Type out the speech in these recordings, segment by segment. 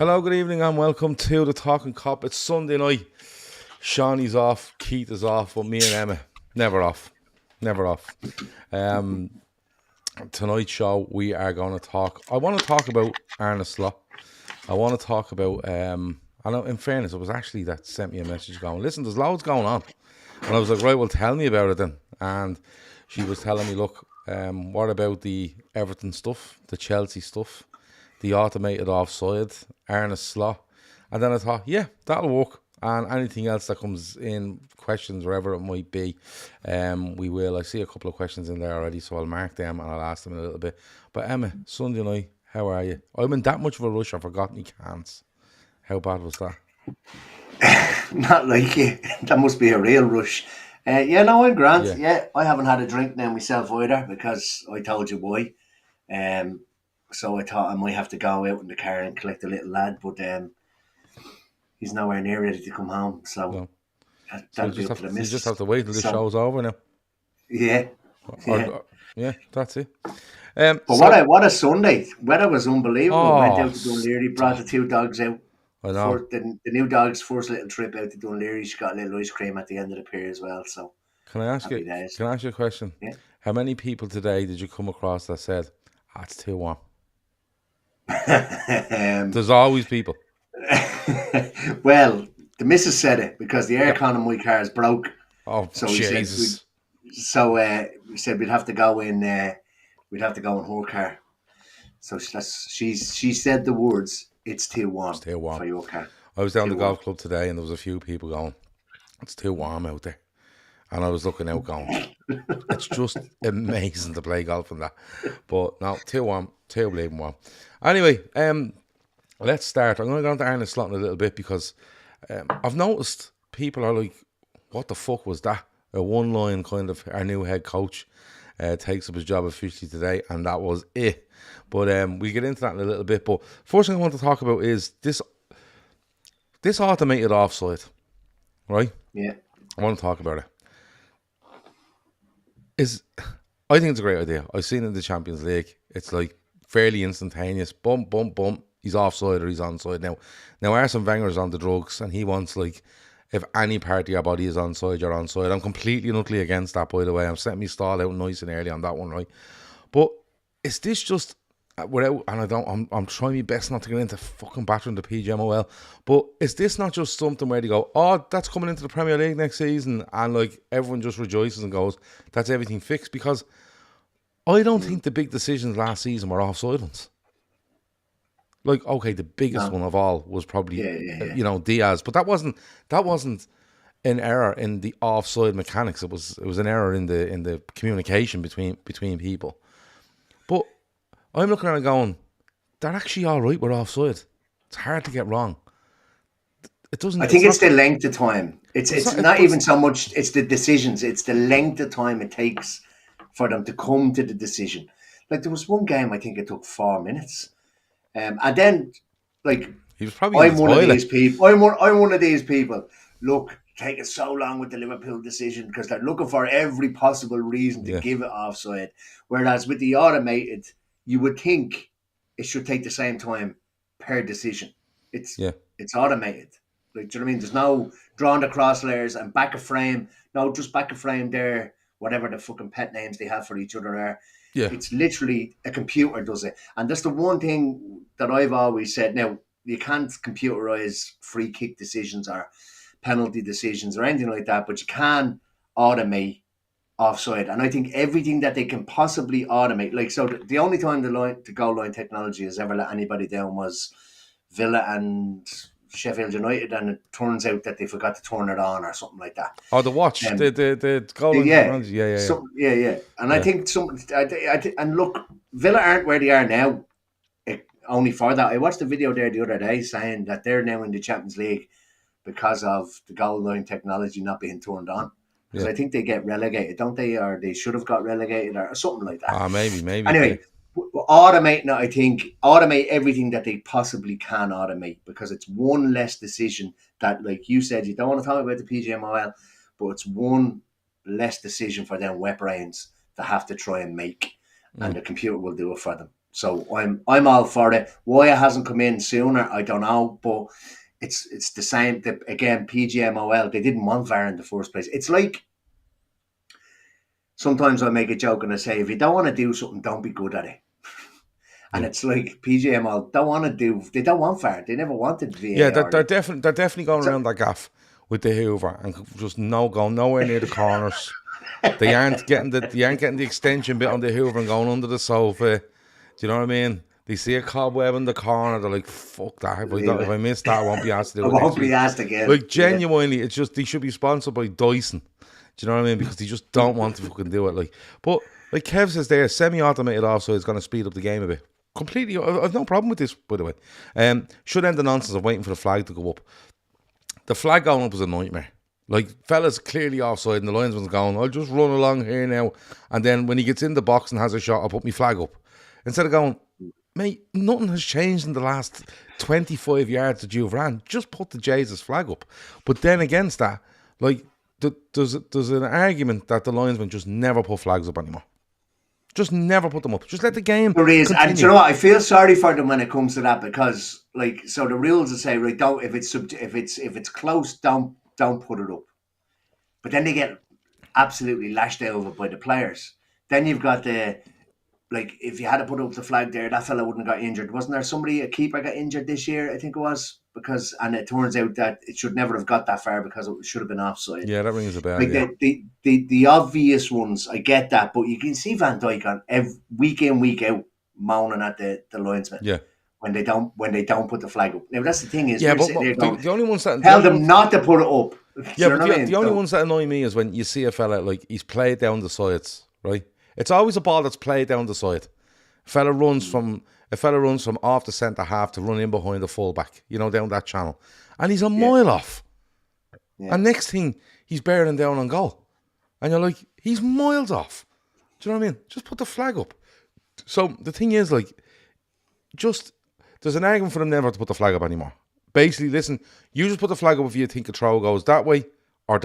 Hello, good evening, and welcome to the Talkin Kop. It's Sunday night. Shawnee's off, Keith is off, but me and Emma never off, never off. Tonight's show we are going to talk. I want to talk about Arne Slot. I want to talk about. I know, in fairness, it was actually that sent me a message going, "Listen, there's loads going on," and I was like, "Right, well, tell me about it then." And she was telling me, "Look, what about the Everton stuff, the Chelsea stuff, the automated offside, Arne Slot?" And then I thought, yeah, that'll work. And anything else that comes in, questions, wherever it might be, we will. I see a couple of questions in there already, so I'll mark them and I'll ask them in a little bit. But Emma, Sunday night, how are you? I'm in that much of a rush, I forgot my cans. How bad was that? Not like you. That must be a real rush. Yeah, no, I'm grand. Yeah. Yeah, I haven't had a drink now myself either because I told you why. So I thought I might have to go out in the car and collect the little lad, but he's nowhere near ready to come home. So No. So that'll be up to the you just missus. have to wait till the So show's over now. yeah, yeah. Yeah, that's it. But So, what a Sunday! Weather was unbelievable. Went oh, out to Dunleary, brought the two dogs out. I know. For the new dog's first little trip out to Dunleary, she got a little ice cream at the end of the pier as well. So Can I ask you? happy days. Can I ask you a question? Yeah. How many people today did you come across that said, it's too warm"? um, There's always people. well, the missus said it because the aircon in my car is broke. Oh, So we said Jesus. we said we'd have to go in. We'd have to go in her car. So she said the words. It's too warm It's too warm. for your car. I was down Too the warm. golf club today and there was a few people going, "It's too warm out there." And I was looking out going, it's just amazing to play golf in that. But no, too warm, too bleeding warm. Anyway, let's start. I'm going to go on to Arne Slot in a little bit because I've noticed people are like, what the fuck was that? A one-line kind of, our new head coach takes up his job officially today, and that was it. But we get into that in a little bit. But first thing I want to talk about is this automated offside, right? Yeah. I want to talk about it. I think it's a great idea. I've seen it in the Champions League. It's like fairly instantaneous. Bump, bump, bump. He's offside or he's onside. Now Arsene Wenger's on the drugs and he wants, like, if any part of your body is onside, you're onside. I'm completely and utterly against that, by the way. I'm setting me stall out nice and early on that one, right? But is this just without? And I'm trying my best not to get into fucking battering the PGMOL. But is this not just something where they go, "Oh, that's coming into the Premier League next season," and like everyone just rejoices and goes, "That's everything fixed"? Because I don't think the big decisions last season were offside ones. Like, okay, the biggest No. one of all was probably Yeah. Diaz, but that wasn't an error in the offside mechanics. It was an error in the communication between people. But I'm looking at it going, they're actually all right with offside. It's hard to get wrong. It doesn't. I think it's not, the length of time. It's not but even so much. It's the decisions. It's the length of time it takes for them to come to the decision. Like there was one game I think it took 4 minutes, and then like he was probably in the I'm one of toilet. these people. I'm one of these people. Look, taking so long with the Liverpool decision because they're looking for every possible reason to Yeah, give it offside. Whereas with the automated, you would think it should take the same time per decision. It's yeah, it's automated. Like, do you know what I mean? There's no drawing the cross layers and back of frame. No, just back of frame there. Whatever the fucking pet names they have for each other are. yeah. It's literally a computer does it, and that's the one thing that I've always said. Now you can't computerize free kick decisions or penalty decisions or anything like that, but you can automate offside. And I think everything that they can possibly automate, like so, the only time the goal line technology has ever let anybody down was Villa and Sheffield United, and it turns out that they forgot to turn it on or something like that. Oh, the watch, Um, the goal line yeah, technology. Yeah. yeah. And I Yeah. think and look, Villa aren't where they are now. Only for that, I watched a video there the other day saying that they're now in the Champions League because of the goal line technology not being turned on. Because Yeah. I think they get relegated, don't they? Or they should have got relegated or something like that. Ah, maybe. Yeah. Anyway, automating it, I think, automate everything that they possibly can automate because it's one less decision that, like you said, you don't want to talk about the PGMOL, but it's one less decision for them wet brains to have to try and make, and the computer will do it for them. So I'm all for it. Why it hasn't come in sooner, I don't know, but it's the same. Again, PGMOL, they didn't want VAR in the first place. It's like sometimes I make a joke and I say, if you don't want to do something, don't be good at it. And Yeah. it's like PGMOL they don't want VAR. They never wanted VAR. Yeah, they're definitely going around that gaff with the Hoover and just going nowhere near the corners. They aren't getting the extension bit on the Hoover and going under the sofa. Do you know what I mean? They see a cobweb in the corner, they're like, fuck that. If I miss that, I won't be asked to do it. I won't be asked again. Like, genuinely, it's just they should be sponsored by Dyson. Do you know what I mean? Because they just don't want to fucking do it. But like Kev says there, semi-automated offside is going to speed up the game a bit. Completely, I've no problem with this, by the way. Should end the nonsense of waiting for the flag to go up. The flag going up was a nightmare. Like, fella's clearly offside and the linesman's going, I'll just run along here now. And then when he gets in the box and has a shot, I'll put my flag up. Instead of going, mate, nothing has changed in the last 25 yards that you've ran. Just put the Jesus flag up. But then against that, like, there's an argument that the linesman just never put flags up anymore. Just never put them up. Just let the game There is, continue. and you know what? I feel sorry for them when it comes to that because, like, so the rules will say, right, don't if it's close, don't put it up. But then they get absolutely lashed over by the players. Then you've got if you had to put up the flag there, that fella wouldn't have got injured. Wasn't there a keeper got injured this year? I think it was and it turns out that it should never have got that far because it should have been offside. Yeah, that rings a bell. Like the obvious ones, I get that, but you can see Van Dijk on week in, week out moaning at the linesman. Yeah. When they don't put the flag up. Now that's the thing is, yeah, but the only ones that tell them not to put it up. Yeah, but the only ones that annoy me is when you see a fella like he's played down the sides, right? It's always a ball that's played down the side. A fella runs from off the centre half to run in behind the fullback, down that channel, and he's a mile off. Yeah. And next thing he's bearing down on goal, and you're like, he's miles off. Do you know what I mean? Just put the flag up. So the thing is, like, there's an argument for them never to put the flag up anymore. Basically, listen, you just put the flag up if you think a throw goes that way, or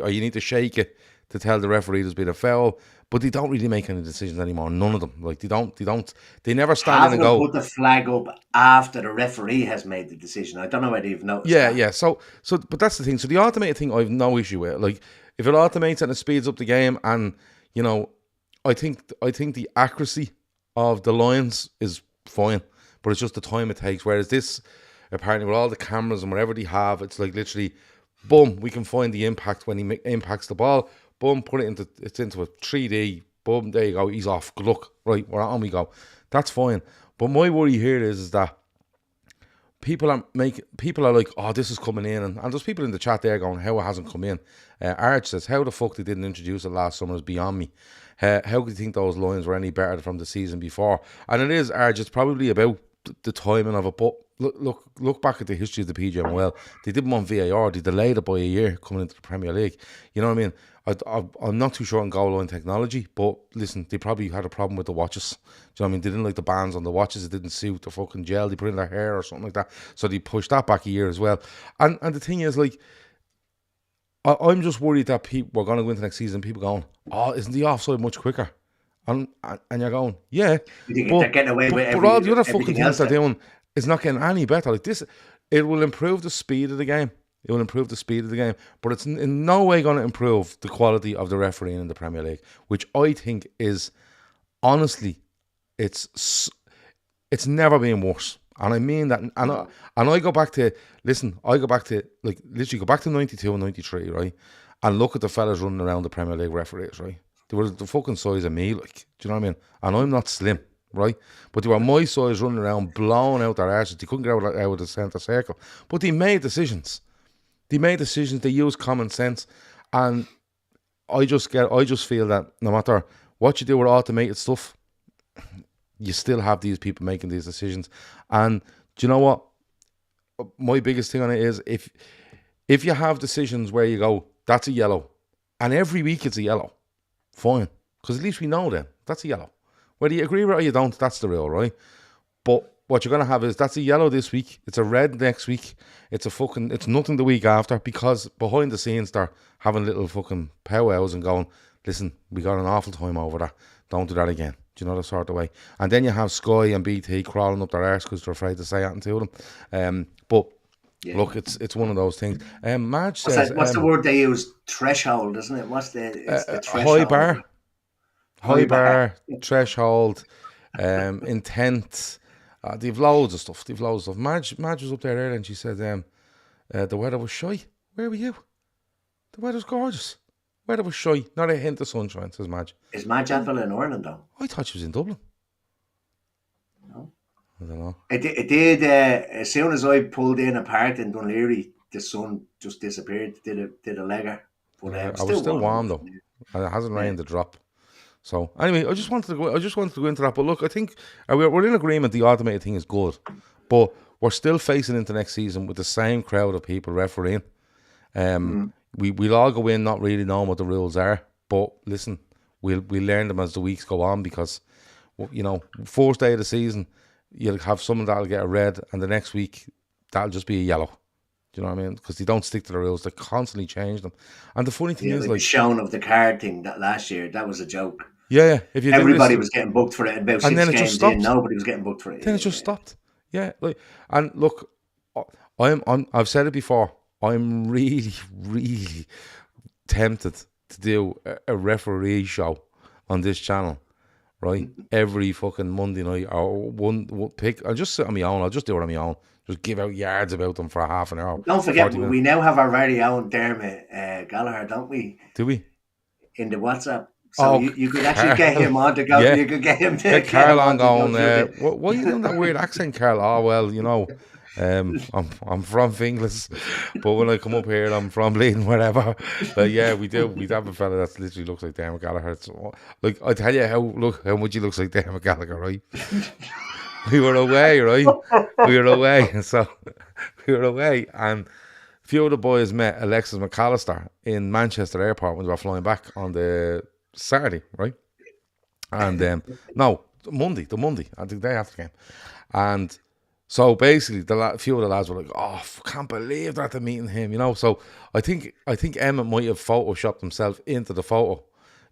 you need to shake it to tell the referee there's been a foul. But they don't really make any decisions anymore. None of them. Like, they never stand in and go. Put the flag up after the referee has made the decision. I don't know whether you've noticed that. Yeah. So, but that's the thing. So the automated thing, I have no issue with. Like, if it automates and it speeds up the game, and I think the accuracy of the lines is fine, but it's just the time it takes. Whereas this, apparently, with all the cameras and whatever they have, it's like literally, boom, we can find the impact when he impacts the ball. Boom, put it into a 3D. Boom, there you go. He's off. Good luck. Right, we're on we go. That's fine. But my worry here is that people are like, oh, this is coming in, and there's people in the chat there going, how it hasn't come in. Arch says, how the fuck they didn't introduce it last summer is beyond me. How do you think those lines were any better from the season before? And it is, Arch, it's probably about the timing of it, but look back at the history of the PGMOL. They didn't want VAR. They delayed it by a year coming into the Premier League. You know what I mean? I'm not too sure on goal line technology, but listen, they probably had a problem with the watches. Do you know what I mean? They didn't like the bands on the watches. It didn't suit the fucking gel they put in their hair or something like that. So they pushed that back a year as well. And the thing is, like, I'm just worried that people we're going to go into next season. People going, oh, isn't the offside much quicker? And you're going, yeah. They're getting away with but all the other fucking things they're doing is not getting any better. Like this, it will improve the speed of the game. It will improve the speed of the game, but it's in no way going to improve the quality of the refereeing in the Premier League, which I think is, honestly, it's never been worse. And I mean that. And I go back to, like, literally go back to 92 and 93, right? And look at the fellas running around the Premier League referees, right? They were the fucking size of me, like, do you know what I mean? And I'm not slim, right? But they were my size running around, blowing out their arses. They couldn't get out of the centre circle. But they made decisions. They use common sense. And I just feel that no matter what you do with automated stuff, you still have these people making these decisions. And do you know what? My biggest thing on it is if you have decisions where you go, that's a yellow, and every week it's a yellow, fine. Because at least we know then, that's a yellow. Whether you agree with it or you don't, that's the rule, right? But what you're going to have is, that's a yellow this week, it's a red next week, it's nothing the week after, because behind the scenes they're having little fucking powwows and going, listen, we got an awful time over that, don't do that again. Do you know, the sort of way? And then you have Sky and BT crawling up their arse because they're afraid to say anything to them. But look, it's one of those things. Madge says, what's the word they use? Threshold, isn't it? It's the high threshold. high bar, threshold, intent. They've loads of stuff. Madge was up there earlier and she said, the weather was shy. Where were you? The weather's gorgeous. Weather was shy. Not a hint of sunshine, says Madge. Is Madge Advil in Ireland, though? I thought she was in Dublin. No. I don't know. It did. As soon as I pulled in a part in Dunleary, the sun just disappeared. Did a legger. But I was still warm though, and it hasn't rained a drop. So anyway, I just wanted to go into that. But look, I think we're in agreement. The automated thing is good, but we're still facing into next season with the same crowd of people refereeing. We'll all go in not really knowing what the rules are, but listen, we'll learn them as the weeks go on, because first day of the season you'll have someone that'll get a red, and the next week that'll just be a yellow. Do you know what I mean? Because they don't stick to the rules; they constantly change them. And the funny thing is, like the shown of the card thing that last year, that was a joke. Yeah. If you everybody was getting booked for it, about 6 games in, nobody was getting booked for it. Then it just stopped. Yeah, and look, I've said it before. I'm really, really tempted to do a referee show on this channel, right? Every fucking Monday night, or one pick. I'll just sit on my own. I'll just do it on my own. Just give out yards about them for a half an hour. Don't forget, we now have our very own Dermot Gallagher, don't we? Do we? In the WhatsApp. So you could actually get him on to go. Yeah. You could get him to get Carl on going. Why are you doing that weird accent, Carl? Oh well, I'm from Finglas, but when I come up here, I'm from Leiden, wherever. But yeah, we have a fella that literally looks like Dermot Gallagher. So, like, I tell you how much he looks like Dermot Gallagher, right? We were away, right? So we were away, and a few of the boys met Alexis McAllister in Manchester Airport when they were flying back on the Saturday, right? And no, Monday, I think the day after the game. And so basically, a few of the lads were like, "Oh, can't believe that they're meeting him," So I think Emmet might have photoshopped himself into the photo,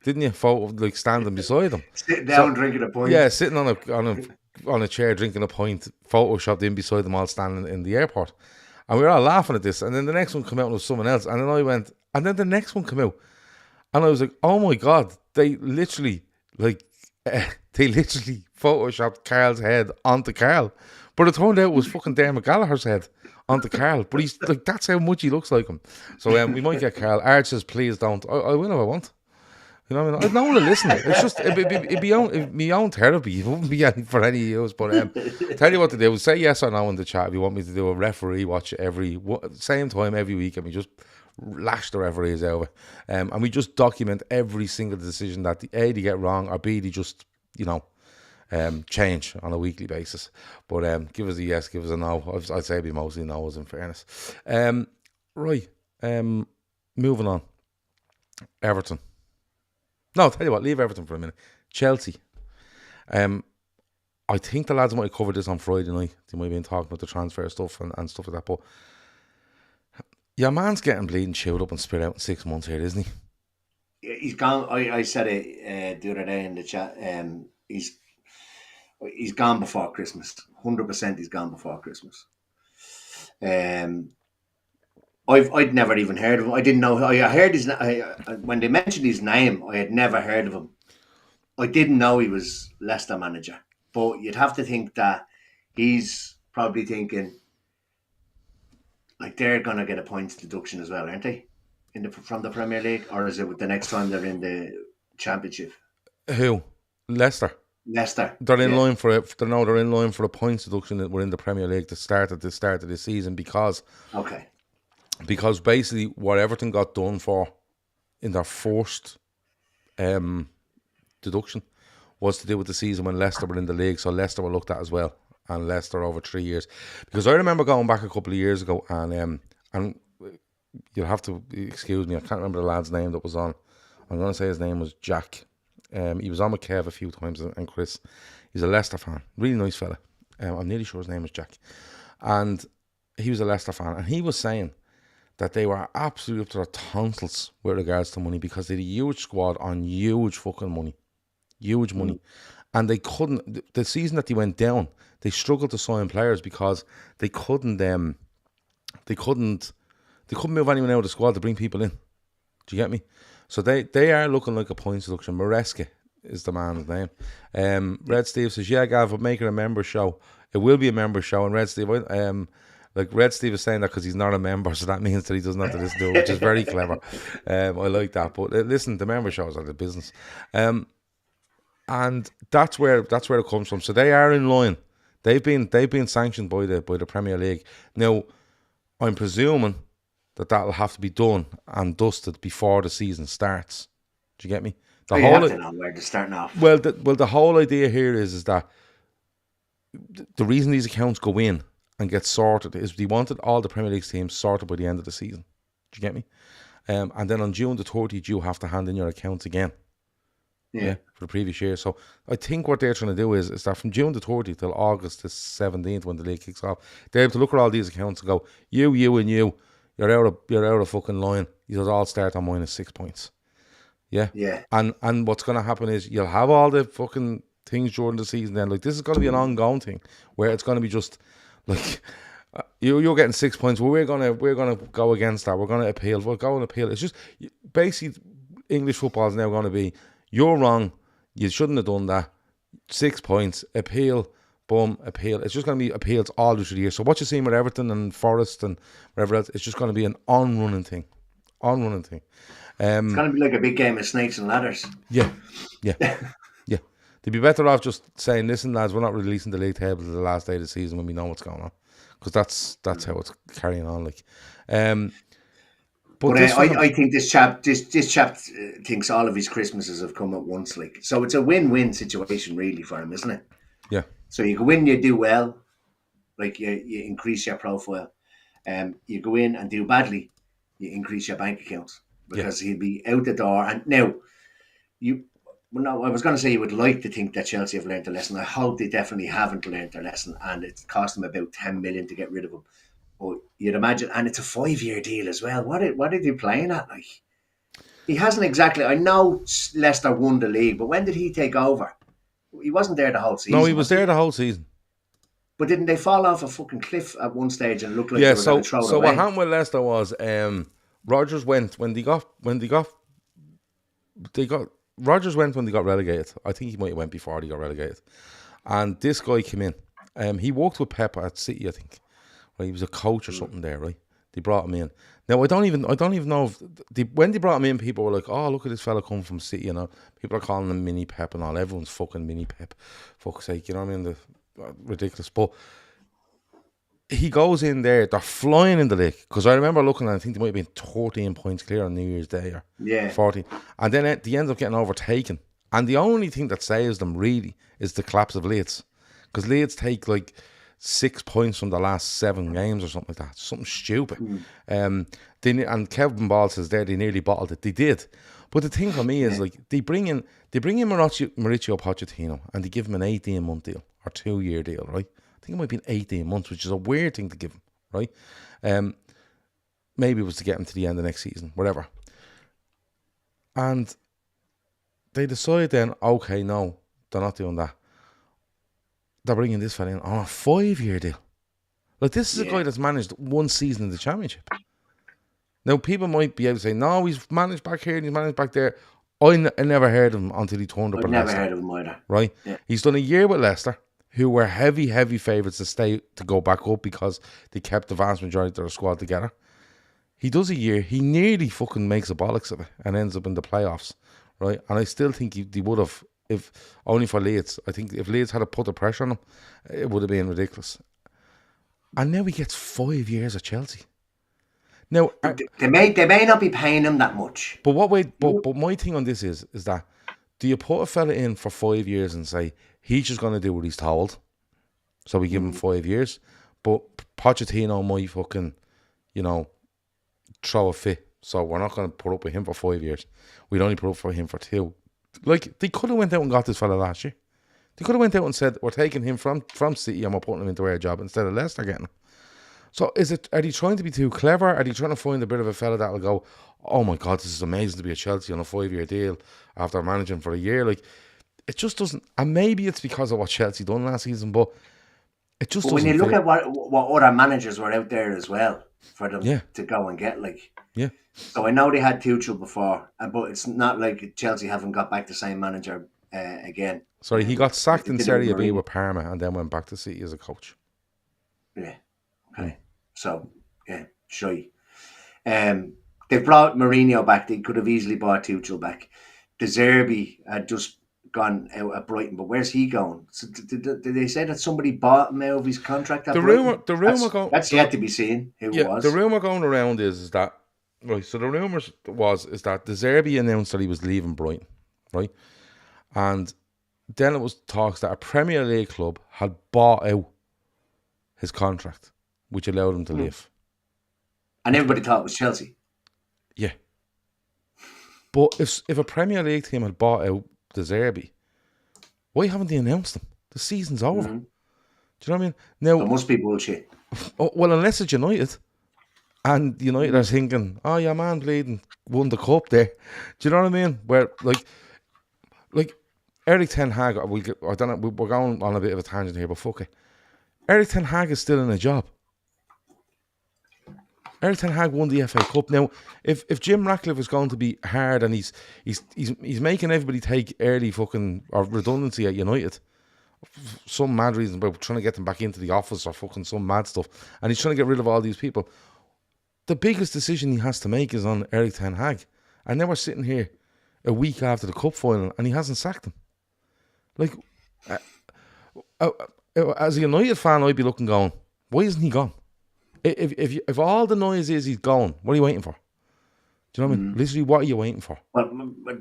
didn't you? Photo like standing beside him, sitting down drinking a pint. Yeah, sitting on a chair drinking a pint, photoshopped in beside them all standing in the airport, and we were all laughing at this. And then the next one came out and it was someone else, and then I went, and then the next one came out, and I was like, "Oh my god!" They literally photoshopped Carl's head onto Carl. But it turned out it was fucking Dermot Gallagher's head onto Carl. But he's like, that's how much he looks like him. So we might get Carl. Arch says, please don't. I will if I want. You know what I mean? I'd no one to listen. It's just, it'd be my own therapy. It wouldn't be any for any use. But tell you what to do. Say yes or no in the chat if you want me to do a referee watch same time every week, and we just lash the referees over. And we just document every single decision that A, they get wrong, or B, they just, change on a weekly basis. But give us a yes, give us a no. I'd say it'd be mostly no's in fairness. Right. Moving on. Everton. No, tell you what, leave Everton for a minute. Chelsea. I think the lads might have covered this on Friday night. They might have been talking about the transfer stuff and stuff like that. But your man's getting bleeding chewed up and spit out in 6 months here, isn't he? He's gone. I said it the other day in the chat. He's gone before Christmas. 100% he's gone before Christmas. I'd never even heard of him. I didn't know. I heard his when they mentioned his name. I had never heard of him. I didn't know he was Leicester manager. But you'd have to think that he's probably thinking like they're gonna get a points deduction as well, aren't they? From the Premier League, or is it the next time they're in the Championship? Who? Leicester. They're in line for it. They're in line for a points deduction that we're in the Premier League to start at the start of the season because basically what Everton got done for in their first deduction was to do with the season when Leicester were in the league, so Leicester were looked at as well, and Leicester over 3 years. Because I remember going back a couple of years ago, and you'll have to excuse me, I can't remember the lad's name that was on. I'm going to say his name was Jack. He was on with Kev a few times and Chris. He's a Leicester fan, really nice fella. I'm nearly sure his name was Jack, and he was a Leicester fan, and he was saying that they were absolutely up to their tonsils with regards to money because they had a huge squad on huge fucking money, and they couldn't. The season that they went down, they struggled to sign players because they couldn't. They couldn't move anyone out of the squad to bring people in. Do you get me? So they are looking like a point selection. Maresca is the man's name. Red Steve says, yeah, Gav, we'll make it a member show. It will be a member show. And Red Steve, like Red Steve is saying that because he's not a member, so that means that he doesn't have to listen to it, which is very clever. I like that. But listen, the member shows are the business. And that's where it comes from. So they are in line. They've been sanctioned by the Premier League. Now, I'm presuming that'll have to be done and dusted before the season starts. Do you get me? You have to know where to start off. Well, the whole idea here is that the reason these accounts go in and get sorted is they wanted all the Premier League teams sorted by the end of the season. Do you get me? And then on June the 30th, you have to hand in your accounts again. Yeah, for the previous year. So I think what they're trying to do is that from June the 30th till August the 17th, when the league kicks off, they're able to look at all these accounts and go, you, and you, you're out of fucking line. You'll all start on -6 points. Yeah. Yeah. And what's going to happen is you'll have all the fucking things during the season then. Like, this is going to be an ongoing thing where it's going to be just like, you're getting 6 points. Well, we're gonna go against that. We're going to appeal. We'll go and appeal. It's just basically English football is now going to be, you're wrong. You shouldn't have done that. 6 points. Appeal. Boom. Appeal. It's just going to be appeals all through the year. So what you're seeing with Everton and Forest and whatever else, it's just going to be an on-running thing. It's going to be like a big game of snakes and ladders. Yeah. They'd be better off just saying, listen, lads, we're not releasing the league table to the last day of the season when we know what's going on. Because that's how it's carrying on. Like, But I think this chap thinks all of his Christmases have come at once. Like, so it's a win-win situation really for him, isn't it? Yeah. So you go in, you do well, like you increase your profile. You go in and do badly, you increase your bank accounts because he'll be out the door. And now, I was going to say you would like to think that Chelsea have learned their lesson. I hope they definitely haven't learned their lesson, and it cost them about 10 million to get rid of him. But you'd imagine, and it's a 5-year deal as well. What are they playing at? Like, he hasn't exactly. I know Leicester won the league, but when did he take over? He wasn't there the whole season. No, he was there the whole season. But didn't they fall off a fucking cliff at one stage and look like they were going to throw it away? So what happened with Leicester was Rodgers went when they got relegated. I think he might have went before they got relegated. And this guy came in. He worked with Pep at City, I think. Right, he was a coach or something there, right? They brought him in. Now I don't even know if when they brought him in, people were like, "Oh, look at this fella come from City," you know. People are calling him Mini Pep and all. Everyone's fucking Mini Pep. Fuck's sake, you know what I mean? Ridiculous. But he goes in there. They're flying in the league because I remember looking, and I think they might have been 13 points clear on New Year's Day or 14, and then they end up getting overtaken. And the only thing that saves them really is the collapse of Leeds, because Leeds take like 6 points from the last 7 games or something like that. Something stupid. And Kevin Ball says there they nearly bottled it. They did. But the thing for me is like they bring in Mauricio Pochettino and they give him an 18-month deal or 2-year deal, right? I think it might be 18 months, which is a weird thing to give him, right? Maybe it was to get him to the end of next season, whatever. And they decide then, okay, no, they're not doing that. They're bringing this fella in on a 5-year deal. Like, this is a guy that's managed 1 season in the Championship. Now, people might be able to say, no, he's managed back here and he's managed back there. I never heard of him until he turned up at Leicester. I've never heard of him either. Right? Yeah. He's done a year with Leicester, who were heavy favourites to go back up because they kept the vast majority of their squad together. He does a year. He nearly fucking makes a bollocks of it and ends up in the playoffs. Right? And I still think he would have, if only for Leeds. I think if Leeds had put the pressure on him, it would have been ridiculous. And now he gets 5 years at Chelsea. Now they may not be paying him that much. But but my thing on this is that, do you put a fella in for 5 years and say he's just going to do what he's told? So we give him 5 years, but Pochettino might fucking, throw a fit. So we're not going to put up with him for 5 years. We'd only put up for him for 2. Like, they could have went out and got this fella last year. They could have went out and said, we're taking him from City and we're putting him into our job instead of Leicester getting him. So are they trying to be too clever? Are they trying to find a bit of a fella that'll go, oh my God, this is amazing to be at Chelsea on a 5-year deal after managing for a year? Like, it just doesn't. And maybe it's because of what Chelsea done last season, but it just But when doesn't you look feel. at what other managers were out there as well for them Yeah, to go and get, like. yeah. So I know they had Tuchel before, but it's not like Chelsea haven't got back the same manager again. Sorry, he got sacked They in did it with Serie B Mourinho. with Parma and then went back to City as a coach. Yeah. Mm. Okay. So yeah, shy. They've brought Mourinho back. They could have easily brought Tuchel back. De Zerbi had just gone out at Brighton, but where's he going? So did they say that somebody bought him out of his contract at Brighton? The rumor going, That's yet to be seen. Who it yeah, the was? rumor going around is that right. So the rumors is that De Zerbi announced that he was leaving Brighton, right, and then it was talks that a Premier League club had bought out his contract, which allowed him to leave. And everybody thought it was Chelsea. Yeah. But if a Premier League team had bought out De Zerbi, why haven't they announced them? The season's over. Mm-hmm. Do you know what I mean? Now, So must be bullshit. well, unless it's United, and United are thinking, oh, yeah, man, bleeding won the cup there. Do you know what I mean? Where, like Eric Ten Hag, I don't know, we're going on a bit of a tangent here, but fuck it. Eric Ten Hag is still in a job. Eric Ten Hag won the FA Cup. Now, if Jim Ratcliffe is going to be hard and he's making everybody take early fucking or redundancy at United, some mad reason about trying to get them back into the office or fucking some mad stuff, and he's trying to get rid of all these people, the biggest decision he has to make is on Eric Ten Hag. And then we're sitting here a week after the cup final and he hasn't sacked him. Like, as a United fan, I'd be looking going, why isn't he gone? If all the noise is he's gone, what are you waiting for? Do you know what I mean? Literally, what are you waiting for? But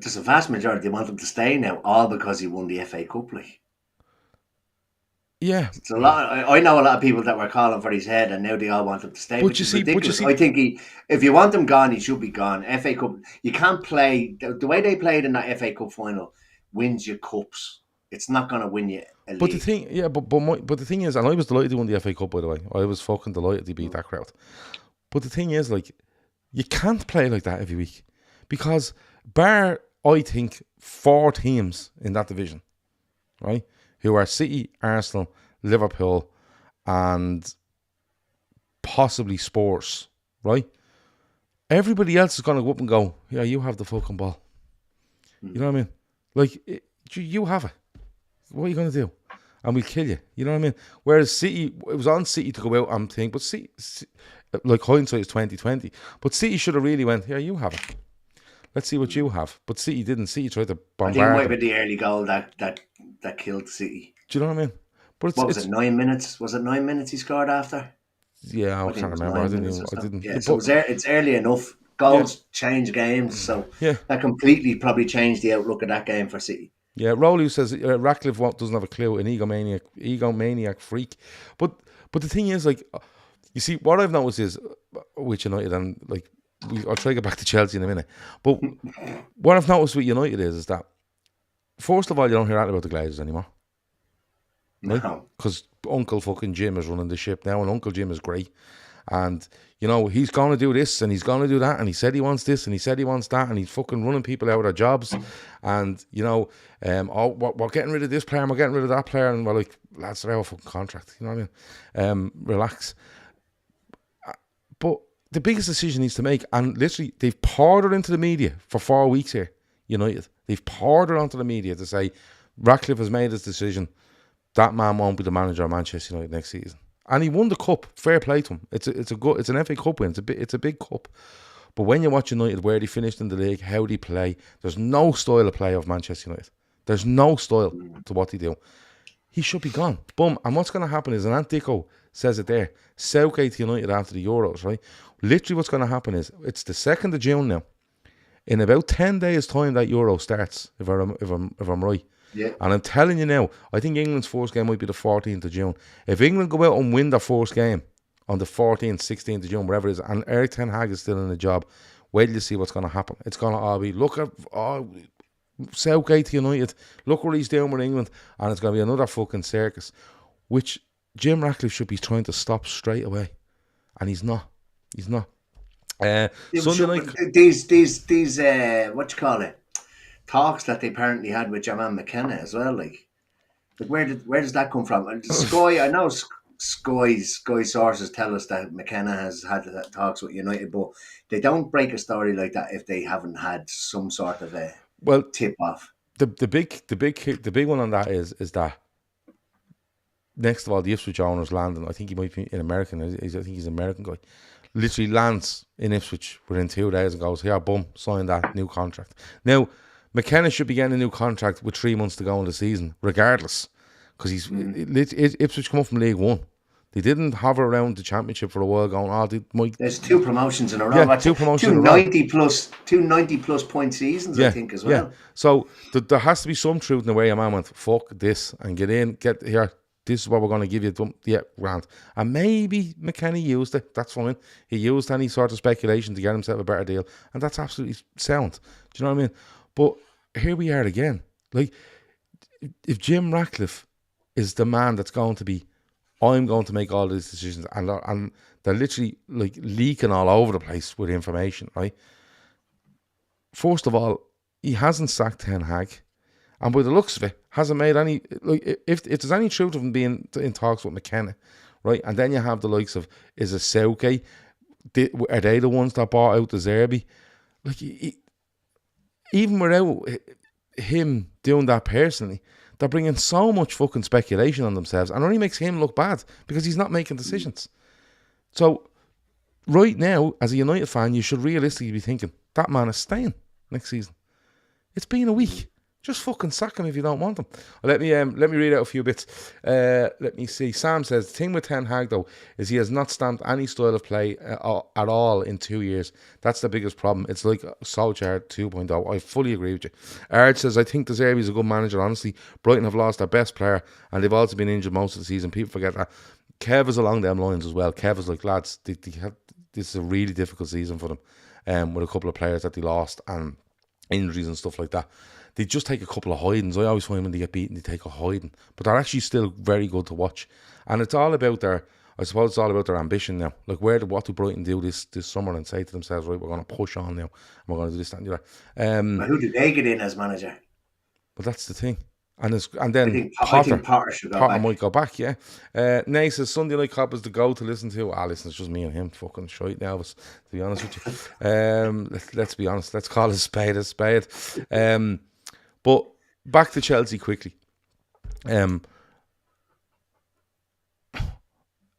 there's a vast majority they want him to stay now, all because he won the FA Cup. Like, Yeah, it's a lot. I know a lot of people that were calling for his head, and now they all want him to stay. But Which you is see- but you ridiculous. see- I think if you want him gone, he should be gone. FA Cup, you can't play the way they played in that FA Cup final. Wins you cups. It's not going to win you a league. but the thing, yeah, but the thing is, and I was delighted he won the FA Cup, by the way. I was fucking delighted he beat that crowd. But the thing is, like, you can't play like that every week because bar, I think, 4 teams in that division, right, who are City, Arsenal, Liverpool, and possibly Spurs, right? Everybody else is going to go up and go, yeah, you have the fucking ball. You know what I mean? Like, you have it. What are you going to do? And we'll kill you. You know what I mean? Whereas City, it was on City to go out and think, but City, like hindsight is 2020. But City should have really went, yeah, you have it. Let's see what you have. But City didn't. City tried to I think it might bombard be them. the early goal that killed City. Do you know what I mean? But What was it? 9 minutes? Was it 9 minutes he scored after? yeah, I I think can't it was remember. 9 minutes or I something. didn't. Yeah, But, so it's early enough. Goals change games, so yeah. that completely probably changed the outlook of that game for City. Yeah, Rowley says Ratcliffe doesn't have a clue, an egomaniac freak. But the thing is, like, you see, what I've noticed is, with United, and like, I'll try to get back to Chelsea in a minute. But what I've noticed with United is that, first of all, you don't hear that about the Glazers anymore. Right? No. Because Uncle fucking Jim is running the ship now, and Uncle Jim is great. And, you know, he's going to do this, and he's going to do that, and he said he wants this, and he said he wants that, and he's fucking running people out of their jobs. And, you know, we're getting rid of this player, and we're getting rid of that player, and we're like, lads, they're out of fucking contract. You know what I mean? Relax. But the biggest decision he's to make, and literally, they've poured it into the media for 4 weeks here, United. They've poured it onto the media to say, Ratcliffe has made his decision. That man won't be the manager of Manchester United next season. And he won the cup. Fair play to him. It's an FA Cup win. It's a big cup. But when you watch United, where they finished in the league, how they play, there's no style of play of Manchester United. There's no style to what they do. He should be gone. Boom. And what's going to happen is, and Ant Dicko says it there, Southgate to United after the Euros, right? Literally what's going to happen is, it's the 2nd of June now. In about 10 days' time, that Euro starts, if I'm right. Yeah. And I'm telling you now, I think England's first game might be the 14th of June. If England go out and win their first game on the 14th, 16th of June, whatever it is, and Eric Ten Hag is still in the job, wait till you see what's going to happen. It's going to all be, look at Southgate to United, look what he's doing with England, and it's going to be another fucking circus, which Jim Ratcliffe should be trying to stop straight away. And he's not. Sunday night. These what you call it? talks that they apparently had with your man McKenna as well. Like where does that come from? And Sky, I know Sky sources tell us that McKenna has had talks with United, but they don't break a story like that if they haven't had some sort of a Well, tip off. the big one on that is that next of all, the Ipswich owners landing. I think he might be an American. I think he's an American guy. Literally lands in Ipswich within 2 days and goes, "Here, boom, sign that new contract." Now, McKenna should be getting a new contract with 3 months to go in the season, regardless, because Ipswich come up from League One. They didn't hover around the Championship for a while, going, "Oh, they might." There's 2 promotions in a row. Yeah, 2 promotions in a row. 90 plus point seasons, I think, as well. Yeah. So there has to be some truth in the way your man went, "Fuck this," and get here. This is what we're going to give you. Yeah, grand. And maybe McKenna used it. That's fine. He used any sort of speculation to get himself a better deal. And that's absolutely sound. Do you know what I mean? But here we are again. Like, if Jim Ratcliffe is the man that's going to be, I'm going to make all these decisions, and they're literally like leaking all over the place with information, right? First of all, he hasn't sacked Ten Hag. And by the looks of it, hasn't made any, like, if there's any truth of him being in talks with McKenna, right? And then you have the likes of, is it Southgate? Are they the ones that bought out the Zerbi? Like, even without him doing that personally, they're bringing so much fucking speculation on themselves, and it only makes him look bad because he's not making decisions. So, right now, as a United fan, you should realistically be thinking, that man is staying next season. It's been a week. Just fucking sack him if you don't want him. Let me read out a few bits. Let me see. Sam says, the thing with Ten Hag, though, is he has not stamped any style of play at all in 2 years. That's the biggest problem. It's like Solskjaer 2.0. I fully agree with you. Ard says, I think De Zerbi is a good manager, honestly. Brighton have lost their best player, and they've also been injured most of the season. People forget that. Kev is along them lines as well. Kev is like, lads, this is a really difficult season for them, with a couple of players that they lost and injuries and stuff like that. They just take a couple of hidings. I always find when they get beaten, they take a hiding. But they're actually still very good to watch. And it's all about their ambition now. Like, what do Brighton do this summer and say to themselves, right, we're going to push on now, and we're going to do this, that, and the other. Who did they get in as manager? But that's the thing. And then I think Potter should go back. Might go back, yeah. Nay says, Sunday Night Cop is the go to listen to. Listen, it's just me and him fucking shite now, to be honest with you. Let's be honest. Let's call a spade a spade. But back to Chelsea quickly. It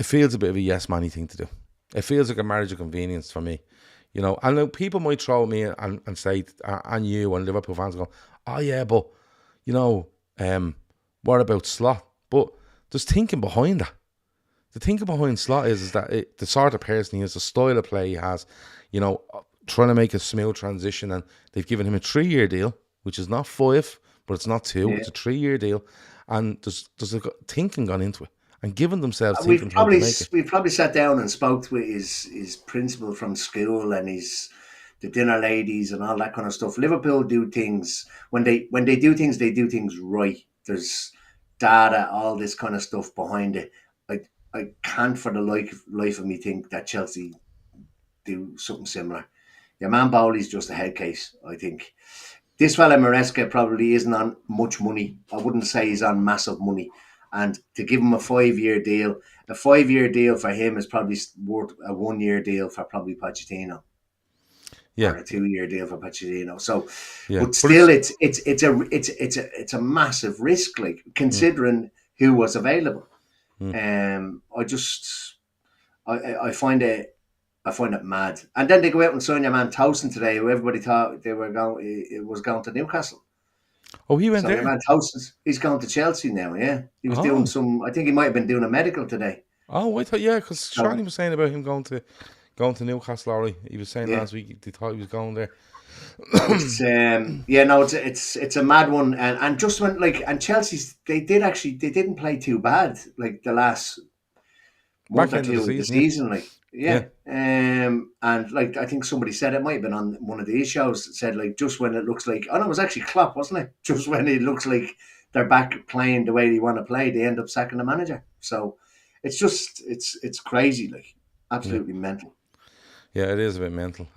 feels a bit of a yes manny thing to do. It feels like a marriage of convenience for me. You know, and people might throw me and say, and you and Liverpool fans go, oh yeah, but, you know, what about Slot? But there's thinking behind that. The thinking behind Slot is that the sort of person he is, the style of play he has, you know, trying to make a smooth transition, and they've given him a 3-year deal, which is not 5, but it's not 2. Yeah. It's a 3-year deal, and there's a thinking gone into it, and given themselves thinking how to make it. We've probably sat down and spoke with his principal from school and the dinner ladies and all that kind of stuff. Liverpool do things when they do things right. There's data, all this kind of stuff behind it. I can't for the life of me think that Chelsea do something similar. Your man Bowley's just a head case, I think. This fella Maresca probably isn't on much money. I wouldn't say he's on massive money. And to give him a 5-year deal for him is probably worth a 1-year deal for probably Pochettino. Yeah. Or a 2-year deal for Pochettino. So, yeah. But still, it's a massive risk, like, considering who was available. I find it mad. And then they go out and sign your man Towson today, who everybody thought it was going to Newcastle. Oh, he went there? Your man Towson, he's going to Chelsea now, yeah. He was doing I think he might have been doing a medical today. Oh, I thought, yeah, because Shawnee was saying about him going to Newcastle, already. He was saying last week they thought he was going there. It's a mad one, and just when, like, and Chelsea's they didn't play too bad, like, the last month or two of the season, like. Yeah. And like, I think somebody said, it might have been on one of these shows, said, like, just when it looks like, it was actually Klopp, wasn't it? Just when it looks like they're back playing the way they want to play, they end up sacking the manager. So it's just, it's crazy, like, absolutely mental. Yeah, it is a bit mental.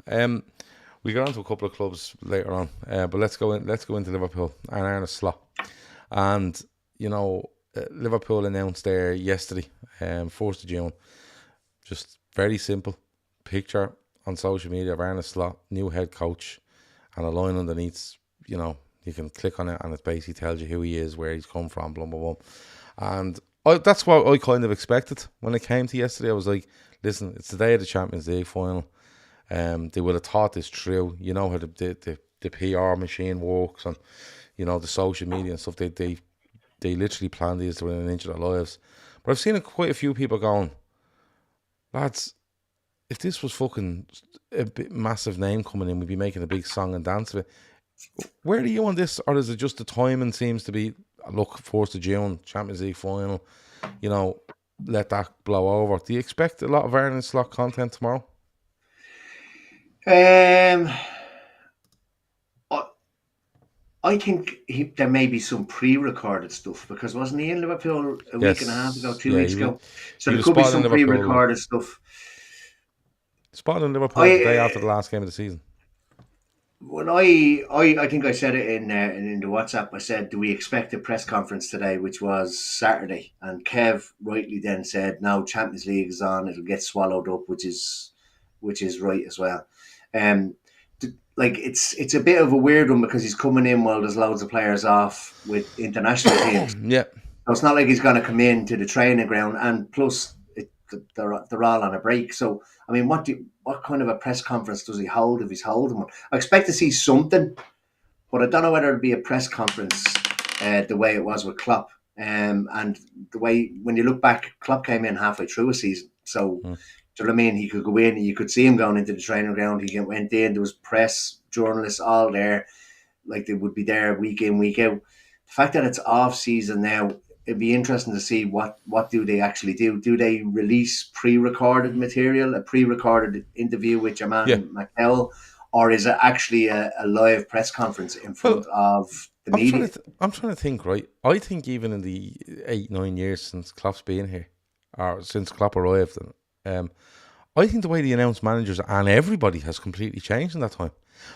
We got on to a couple of clubs later on, but let's go into Liverpool and Arne Slot. And Liverpool announced there yesterday, 4th of June, just very simple picture on social media of Arne Slot, new head coach, and a line underneath. You can click on it and it basically tells you who he is, where he's come from, blah blah blah. And that's what I kind of expected when it came to yesterday. I was like, listen, it's the day of the Champions League final. They would have thought this through. You know how the PR machine works, and the social media and stuff. They literally plan these within an inch of their lives. But I've seen quite a few people going, lads, if this was fucking a bit massive name coming in, we'd be making a big song and dance of it. Where are you on this, or is it just the timing seems to be? Look, 4th of June, Champions League final. Let that blow over. Do you expect a lot of Arne Slot content tomorrow? I think there may be some pre-recorded stuff, because wasn't he in Liverpool a week and a half ago, 2 weeks ago? So there could be some pre-recorded stuff. Spotted in Liverpool the day after the last game of the season. When I think I said it in the WhatsApp, I said, do we expect a press conference today, which was Saturday? And Kev rightly then said, no, Champions League is on, it'll get swallowed up, which is right as well. It's a bit of a weird one, because he's coming in while there's loads of players off with international teams. Yeah. So it's not like he's going to come in to the training ground, and plus they're all on a break. So I mean, what kind of a press conference does he hold if he's holding one? I expect to see something, but I don't know whether it'll be a press conference the way it was with Klopp. And the way, when you look back, Klopp came in halfway through a season. So, do you know what I mean? He could go in, you could see him going into the training ground. He went in, there was press, journalists all there, like they would be there week in, week out. The fact that it's off season now, it'd be interesting to see what do they actually do. Do they release pre-recorded material, a pre-recorded interview with your man McHell, or is it actually a live press conference in front of the media? I'm trying to think, right? I think even in the 8-9 years since Klopp's been here, or since Klopp arrived, I think the way they announce managers and everybody has completely changed in that time.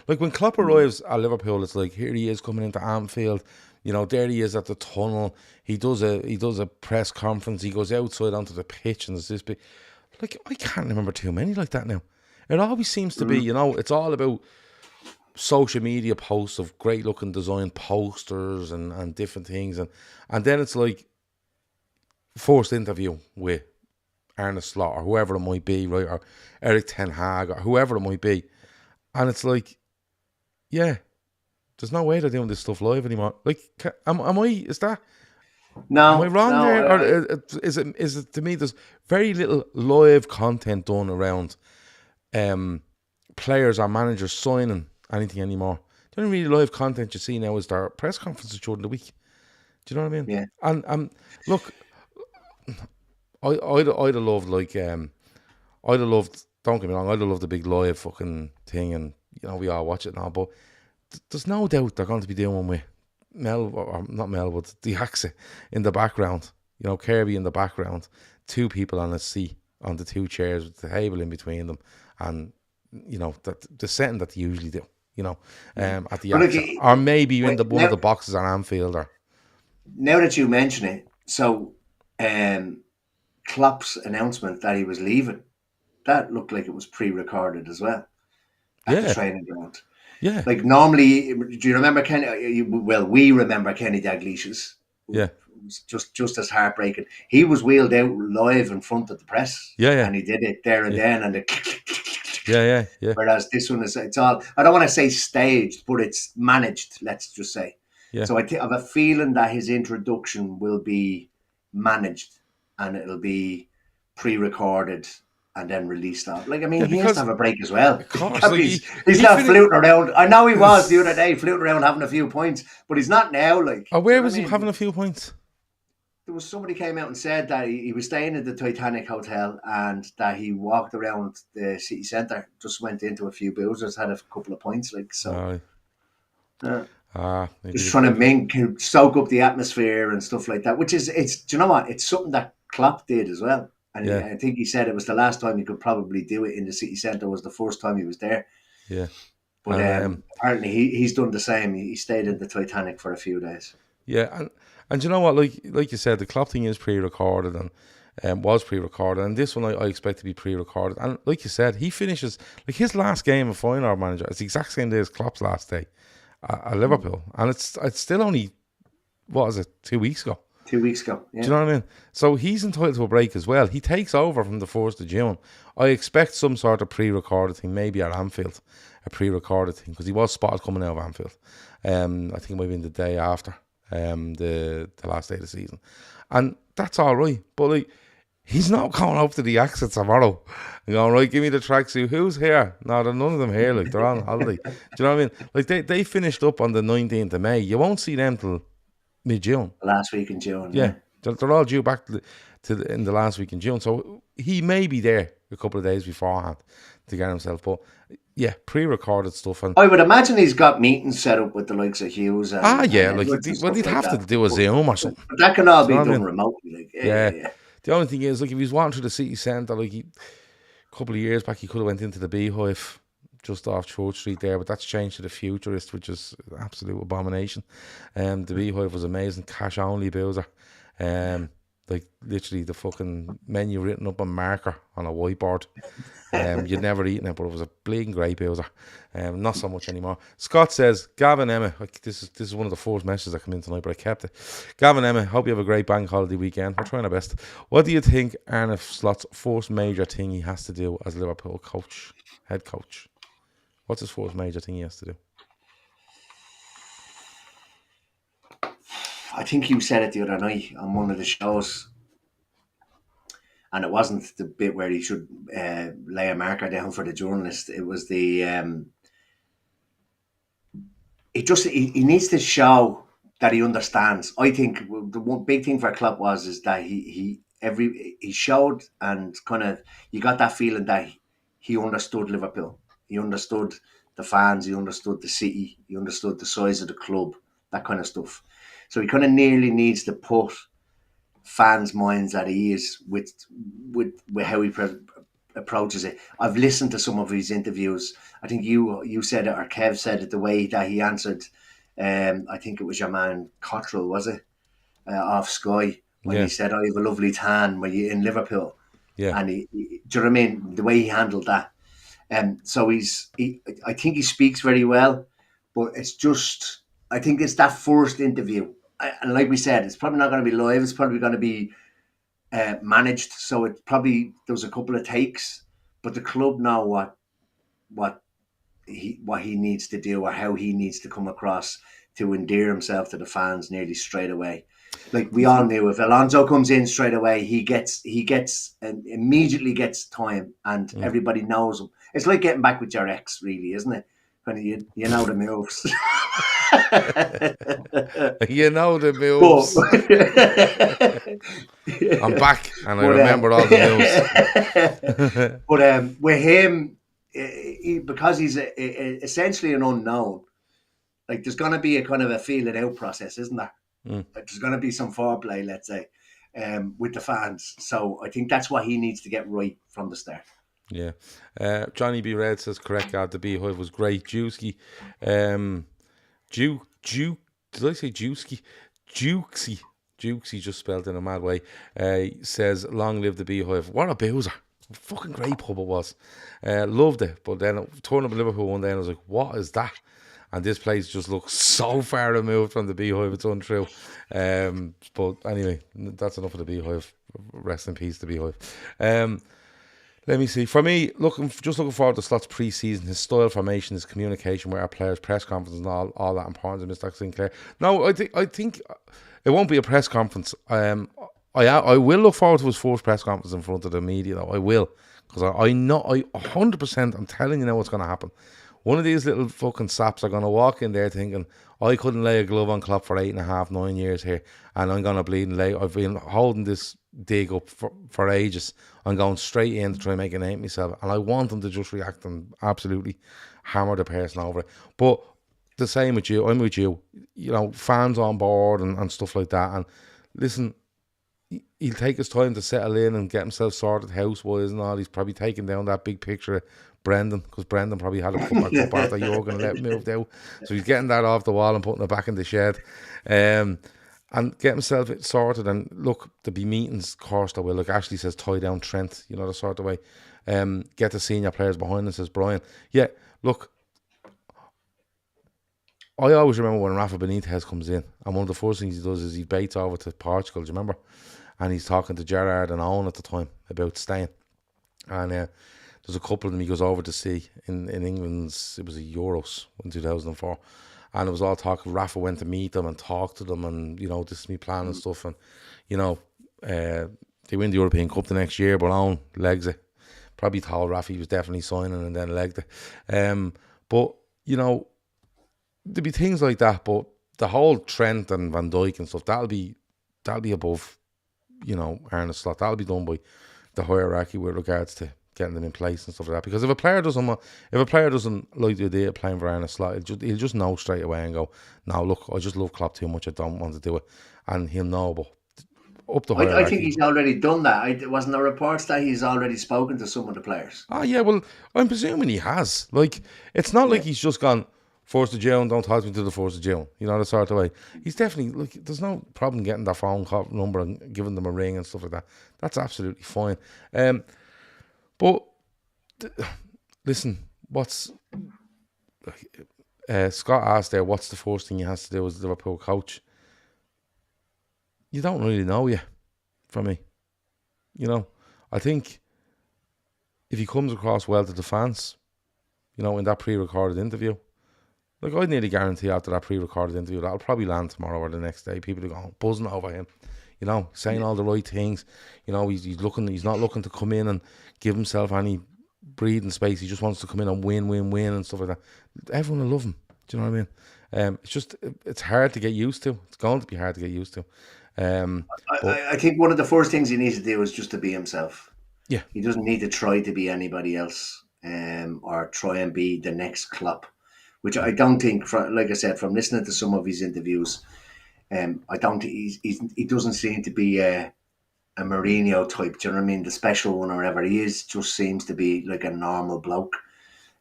Like when Klopp arrives at Liverpool, it's like, here he is coming into Anfield. There he is at the tunnel. He does a press conference. He goes outside onto the pitch, and there's this big. Like, I can't remember too many like that now. It always seems to be, it's all about social media posts of great looking design posters and different things, and then it's like first interview with Arne Slot or whoever it might be, right, or Eric Ten Hag or whoever it might be, and it's like, yeah. There's no way they're doing this stuff live anymore. Like, am I? Is that? No. Am I wrong there? Or is it? To me, there's very little live content done around players or managers signing anything anymore. The only really live content you see now is their press conferences during the week. Do you know what I mean? Yeah. And look, I'd have loved I'd have loved. Don't get me wrong. I'd have loved the big live fucking thing, and we all watch it now, but. There's no doubt they're going to be doing one with Mel, or not Mel, but Diaxe in the background. Kirby in the background. 2 people on a seat on the 2 chairs with the table in between them, and the setting that they usually do. At the or maybe in one of the boxes on Anfield. Or now that you mention it, so Klopp's announcement that he was leaving, that looked like it was pre-recorded as well at the training ground. Yeah. Like normally, do you remember Kenny? Well, we remember Kenny Dalglish's. Yeah. Just as heartbreaking. He was wheeled out live in front of the press. Yeah. And he did it there and then, and yeah. Whereas this one it's all, I don't want to say staged, but it's managed. Let's just say. Yeah. So I have a feeling that his introduction will be managed, and it'll be pre-recorded. And then released off. Like, I mean, he has to have a break as well. Of course. He's not fluting around. I know he was the other day, fluting around having a few points, but he's not now. Like, where was he having a few points? There was somebody came out and said that he was staying at the Titanic Hotel, and that he walked around the city centre, just went into a few boozers, had a couple of points. Like, so. Just trying to soak up the atmosphere and stuff like that, which is, do you know what? It's something that Klopp did as well. And I think he said it was the last time he could probably do it in the city centre, was the first time he was there. Yeah. But And apparently he's done the same. He stayed in the Titanic for a few days. yeah, and you know what? Like you said, the Klopp thing is pre-recorded and was pre-recorded, and this one I expect to be pre-recorded. And like you said, he finishes like his last game of Feyenoord manager. It's the exact same day as Klopp's last day at Liverpool, and it's still only what is it 2 weeks ago. 2 weeks ago, yeah. Do you know what I mean? So he's entitled to a break as well. He takes over from the 1st of June. I expect some sort of pre-recorded thing, maybe at Anfield, a pre-recorded thing, because he was spotted coming out of Anfield. I think it might have been the day after the last day of the season. And that's all right. But like, he's not going up to the exit tomorrow and going, right, give me the tracksuit. Who's here? No, there are none of them here. Like, they're on holiday. Do you know what I mean? Like, they finished up on the 19th of May. You won't see them till mid-June. Last week in June. Yeah. They're all due back in the last week in June. So he may be there a couple of days beforehand to get himself. But yeah, pre-recorded stuff. And I would imagine he's got meetings set up with the likes of Hughes. And, he'd have to do a Zoom or something. But that can all be done remotely. Like, yeah. The only thing is, like, if he's walking through the city centre, like a couple of years back, he could have went into the Beehive just off Church Street there, but that's changed to the Futurist, which is an absolute abomination. The Beehive was amazing, cash only boozer. Like literally the fucking menu written up on marker on a whiteboard. You'd never eaten it, but it was a bleeding great boozer. Not so much anymore. Scott says, Gav and Emmet, like, this is one of the first messages that come in tonight, but I kept it. Gav and Emmet, hope you have a great bank holiday weekend. We're trying our best. What do you think Arne Slot's first major thing he has to do as Liverpool head coach? What's his first major thing he has to do? I think you said it the other night on one of the shows, and it wasn't the bit where he should lay a marker down for the journalist. It was the he needs to show that he understands. I think the one big thing for Klopp is that he showed, and kind of you got that feeling that he understood Liverpool. He understood the fans. He understood the city. He understood the size of the club. That kind of stuff. So he kind of nearly needs to put fans' minds at ease with how he approaches it. I've listened to some of his interviews. I think you said it, or Kev said it, the way that he answered. I think it was your man Cottrell, was it, off Sky, when he said, "I have a lovely tan when you in Liverpool." Yeah, and do you know what I mean? The way he handled that. So I think he speaks very well, but it's just. I think it's that first interview. And like we said, it's probably not going to be live. It's probably going to be managed. So it probably, there was a couple of takes, but the club know what he needs to do, or how he needs to come across to endear himself to the fans nearly straight away. Like we all knew, if Alonso comes in straight away, he immediately gets time, and everybody knows him. It's like getting back with your ex, really, isn't it? When you know the moves. You know the moves. I'm back, and I remember all the moves. But with him, because he's essentially an unknown, like there's going to be a kind of a feeling out process, isn't there? Like there's going to be some foreplay, let's say, with the fans. So I think that's what he needs to get right from the start. Yeah. Johnny B. Red says, correct, God, the Beehive was great. Juicy. Did I say Juicy? Jukesy, just spelled in a mad way. Says, long live the Beehive. What a boozer. Fucking great pub it was. Loved it. But then turned up in Liverpool one day and I was like, what is that? And this place just looks so far removed from the Beehive, it's untrue. But anyway, that's enough of the Beehive. Rest in peace, the Beehive. Let me see. For me, looking forward to Slot's pre-season. His style, formation, his communication with our players, press conference, and all that important. Mr. Sinclair. No, I think it won't be a press conference. I will look forward to his first press conference in front of the media, though. I will, because I know 100%. I'm telling you now what's going to happen. One of these little fucking saps are going to walk in there thinking, I couldn't lay a glove on Klopp for 8.5, 9 years here, and I'm going to bleed and lay. I've been holding this dig up for ages. I'm going straight in to try and make a name myself, and I want them to just react and absolutely hammer the person over it. But the same with you. I'm with you. You know, fans on board and stuff like that. And listen, he'll take his time to settle in and get himself sorted house-wise and all. He's probably taking down that big picture of Brendan, because Brendan probably had a cup after Jurgen let moved out. So he's getting that off the wall and putting it back in the shed. And get himself sorted. And look, there'll be meetings, of course there will. Like Ashley says, tie down Trent, you know, the sort of way. Get the senior players behind us, says Brian. Yeah, look, I always remember when Rafa Benitez comes in, and one of the first things he does is he baits over to Portugal, do you remember? And he's talking to Gerrard and Owen at the time about staying. And there's a couple of them he goes over to see in England's, it was the Euros in 2004. And it was all talk. Rafa went to meet them and talk to them, and, you know, this is me plan and stuff. And, you know, they win the European Cup the next year, but Owen legs it. Probably told Rafa he was definitely signing and then legged it. But, you know, there'll be things like that, but the whole Trent and Van Dijk and stuff, that'll be above, you know, Arne Slot. That'll be done by the hierarchy with regards to getting them in place and stuff like that. Because if a player doesn't like the idea of playing for Arne Slot, he'll just know straight away and go, no, look, I just love Klopp too much, I don't want to do it. And he'll know, but up the hierarchy. I think he's already done that. Wasn't there reports that he's already spoken to some of the players? Oh yeah, well, I'm presuming he has. Like, it's not like he's just gone, 1st of June, don't talk to me till the 1st of June. You know, that sort of way. He's definitely, like, there's no problem getting that phone call number and giving them a ring and stuff like that. That's absolutely fine. But listen, Scott asked there, what's the first thing he has to do as the Liverpool coach? You don't really know yet, for me. You know, I think if he comes across well to the fans, you know, in that pre-recorded interview, like, I'd nearly guarantee after that pre-recorded interview that'll probably land tomorrow or the next day. People are going buzzing over him, you know, saying all the right things. You know, he's not looking to come in and give himself any breathing space. He just wants to come in and win and stuff like that. Everyone will love him. Do you know what I mean? It's hard to get used to. It's going to be hard to get used to. I think one of the first things he needs to do is just to be himself. Yeah, he doesn't need to try to be anybody else, or try and be the next Klopp. Which I don't think, like I said, from listening to some of his interviews, I don't think he doesn't seem to be a Mourinho type. Do you know what I mean? The special one or whatever he is just seems to be like a normal bloke,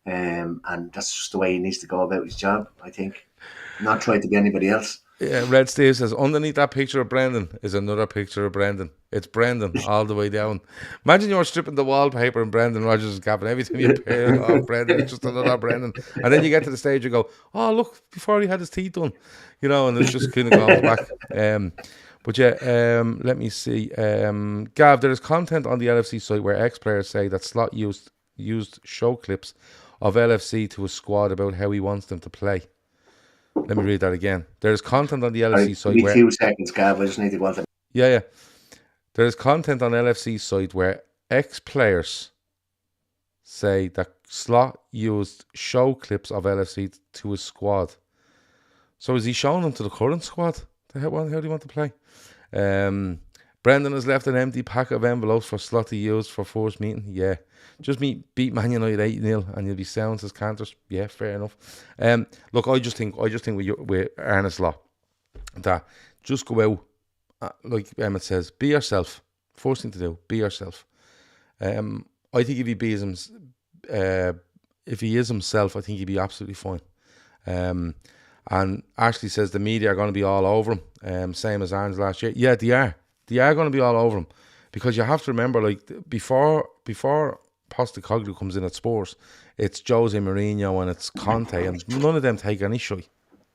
and that's just the way he needs to go about his job. I think, not try to be anybody else. Yeah, Red Steve says, underneath that picture of Brendan is another picture of Brendan. It's Brendan all the way down. Imagine you're stripping the wallpaper and Brendan Rodgers' cap, and every time you peel off Brendan, it's just another Brendan. And then you get to the stage and go, oh, look, before he had his teeth done. You know, and it's just kind of goes back. But yeah, let me see. Gav, there is content on the LFC site where ex-players say that Slot used show clips of LFC to his squad about how he wants them to play. Let me read that again. There is content on the LFC site where... 2 seconds, Gav. I just need to go on to... Yeah. There is content on LFC site where ex-players say that Slot used show clips of LFC to his squad. So is he showing them to the current squad? How do you want to play? Brendan has left an empty pack of envelopes for Slot to use for first meeting. Yeah. Just beat Man United 8-0 and you'll be sound as Canters. Yeah, fair enough. Look, I just think with Arne Slot that just go out, like Emmet says, be yourself. First thing to do, be yourself. I think if he is himself, I think he'd be absolutely fine. And Ashley says the media are going to be all over him, same as Arne's last year. Yeah, they are. They are going to be all over him, because you have to remember, like, before Postecoglou comes in at Spurs, it's Jose Mourinho and it's Conte, and none of them take any shite.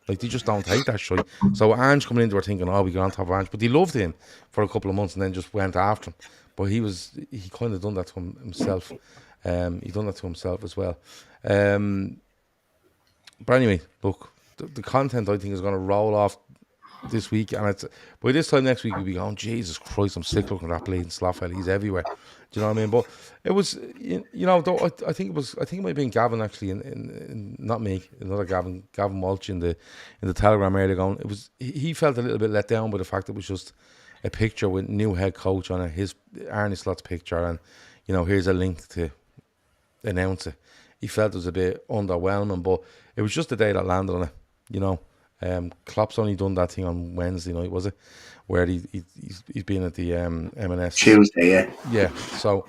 Like, they just don't take that shite. So Ange coming in, they were thinking, oh, we got on top of Ange, but they loved him for a couple of months and then just went after him. But he kind of done that to himself. He done that to himself as well. But anyway, look, the content, I think, is going to roll off this week, and it's by this time next week we'll be going, Jesus Christ, I'm sick looking at that bleeding Slotfeld. He's everywhere. Do you know what I mean? But it was, you know, though, I think it might have been Gavin actually, in not me, another Gavin Walsh in the Telegram earlier going, it was, he felt a little bit let down by the fact it was just a picture with new head coach on it, his Arne Slot's picture, and, you know, here's a link to announce it. He felt it was a bit underwhelming, but it was just the day that landed on it, you know. Klopp's only done that thing on Wednesday night, was it? Where he's been at the M&S Tuesday, yeah. Yeah, so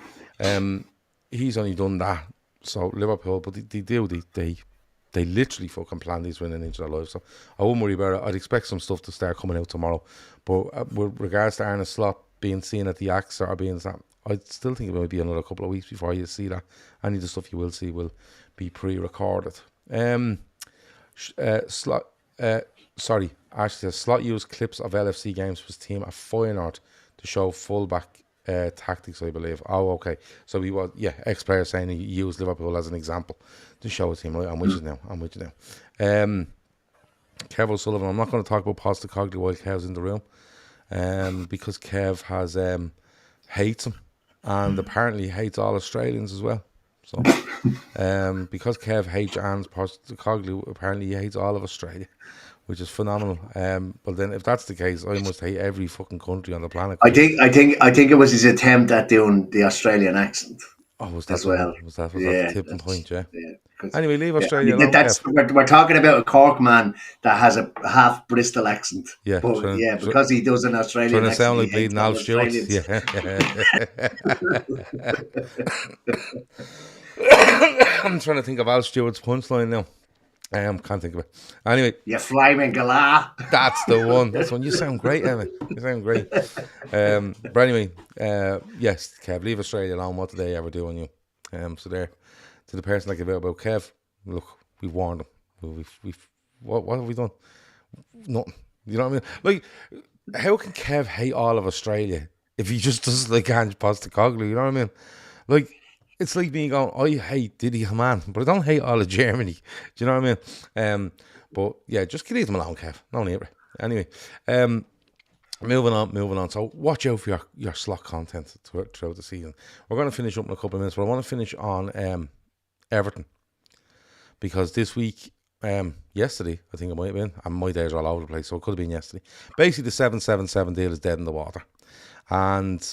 he's only done that. So Liverpool, but they literally fucking plan these winning into their lives. So I wouldn't worry about it. I'd expect some stuff to start coming out tomorrow. But with regards to Arne Slot being seen at the AXA or being that, I still think it might be another couple of weeks before you see that. Any of the stuff you will see will be pre-recorded. Slot, sorry, Ashley says Slot used clips of LFC games for his team at Feyenoord to show fullback tactics, I believe. Oh, okay. So he was, ex-player saying he used Liverpool as an example to show his team. Right, I'm with you now. Kev O'Sullivan, I'm not going to talk about Postecoglou while Kev's in the room, because Kev has hates him, and apparently hates all Australians as well. So, because Kev hates Arne Postecoglou, apparently he hates all of Australia, which is phenomenal. But then, if that's the case, I must hate every fucking country on the planet. I think it was his attempt at doing the Australian accent. Oh, was that as well? Was that the tipping point? Yeah. Yeah. Anyway, leave Australia alone. We're talking about a Cork man that has a half Bristol accent. Yeah, but because he does an Australian accent, trying to sound like bleeding Al Stewart. Yeah. I'm trying to think of Al Stewart's punchline now. Can't think of it. Anyway, you flying galah. That's the one. That's one. You sound great, Emmet. You sound great. But anyway, yes, Kev, leave Australia alone. What did they ever do on you? So there, to the person that gave out about Kev, look, we warned him. What have we done? Nothing. You know what I mean? Like, how can Kev hate all of Australia if he just doesn't like Ange Postecoglou? You know what I mean? Like, it's like me going, I hate Didi Hamann, but I don't hate all of Germany. Do you know what I mean? But yeah, just leave them alone, Kev. No need. Anyway, moving on. So watch out for your slot content throughout the season. We're going to finish up in a couple of minutes, but I want to finish on Everton, because this week, yesterday, I think it might have been, and my days are all over the place, so it could have been yesterday. Basically, the 777 deal is dead in the water, and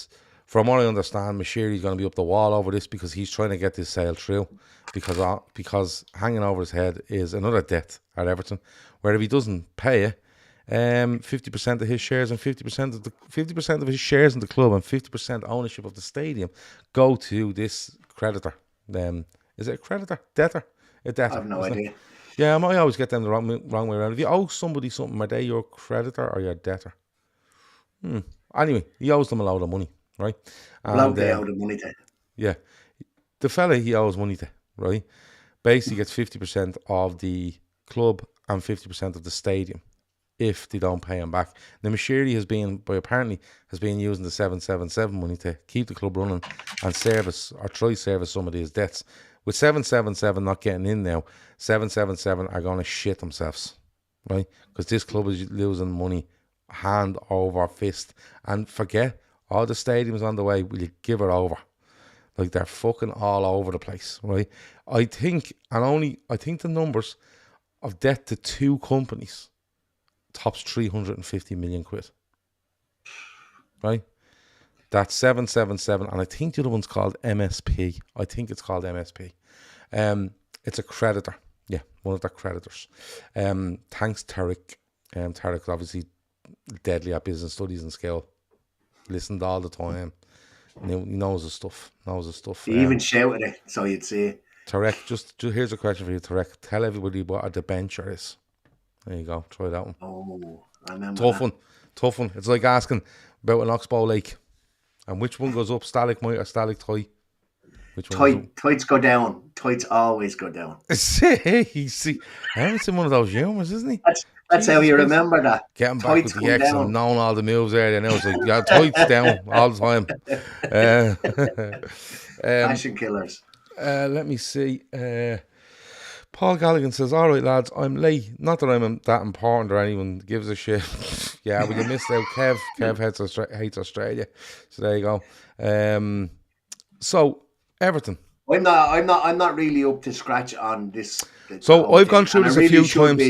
from what I understand, Mashiri's going to be up the wall over this because he's trying to get this sale through, because hanging over his head is another debt at Everton, where if he doesn't pay it, 50% of his shares and 50% of his shares in the club and 50% ownership of the stadium go to this creditor. Is it a creditor? Debtor? A debtor. I have no idea. Yeah, I might always get them the wrong way around. If you owe somebody something, are they your creditor or your debtor? Anyway, he owes them a load of money. Right, and they owe the money to. Yeah, the fella he owes money to, right, basically gets 50% of the club and 50% of the stadium if they don't pay him back. Now, Mashiri has been using the 777 money to keep the club running and try service some of these debts. With 777 not getting in now, 777 are going to shit themselves, right? Because this club is losing money hand over fist, and forget. All the stadiums on the way, will you give it over? Like, they're fucking all over the place, right? I think the numbers of debt to two companies tops 350 million quid. Right? That's 777, and I think the other one's called MSP. I think it's called MSP. It's a creditor. Yeah, one of their creditors. Thanks, Tarek. Tarek's obviously deadly at business studies and scale. Listened all the time. He knows his stuff. He even shouted it, so you'd see it. Tarek, just here's a question for you, Tarek. Tell everybody what a debenture is. There you go. Try that one. Oh, I remember Tough one. It's like asking about an oxbow lake. And which one goes up, stalagmite or stalactite? Which one? Tights go down. Tights always go down. See, Emmet's in one of those humours, isn't he? That's how you remember that. Getting back with the X and knowing all the moves there. And I was like, yeah, tights down all the time. Passion killers. Let me see. Paul Gallagher says, all right, lads, I'm late. Not that I'm that important or anyone gives a shit. Yeah, but you missed out. Kev hates Australia. So there you go. So, Everton. I'm not really up to scratch on this. So I've gone through this a few times.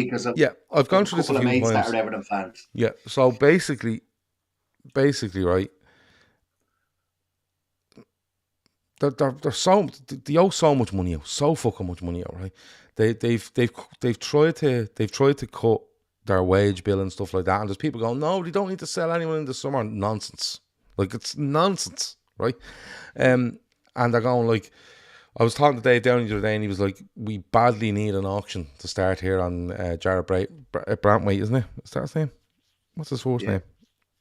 I've gone through this a few times. That are Everton fans. Yeah. So basically, right. They're so they owe so much money out, so fucking much money out, right? They've tried to cut their wage bill and stuff like that. And there's people going, no, they don't need to sell anyone in the summer. Nonsense. Like, it's nonsense, right? And they're going, like, I was talking to Dave Downey the other day, and he was like, we badly need an auction to start here on Jared Brantwaite, isn't it? Is that his name? What's his first name?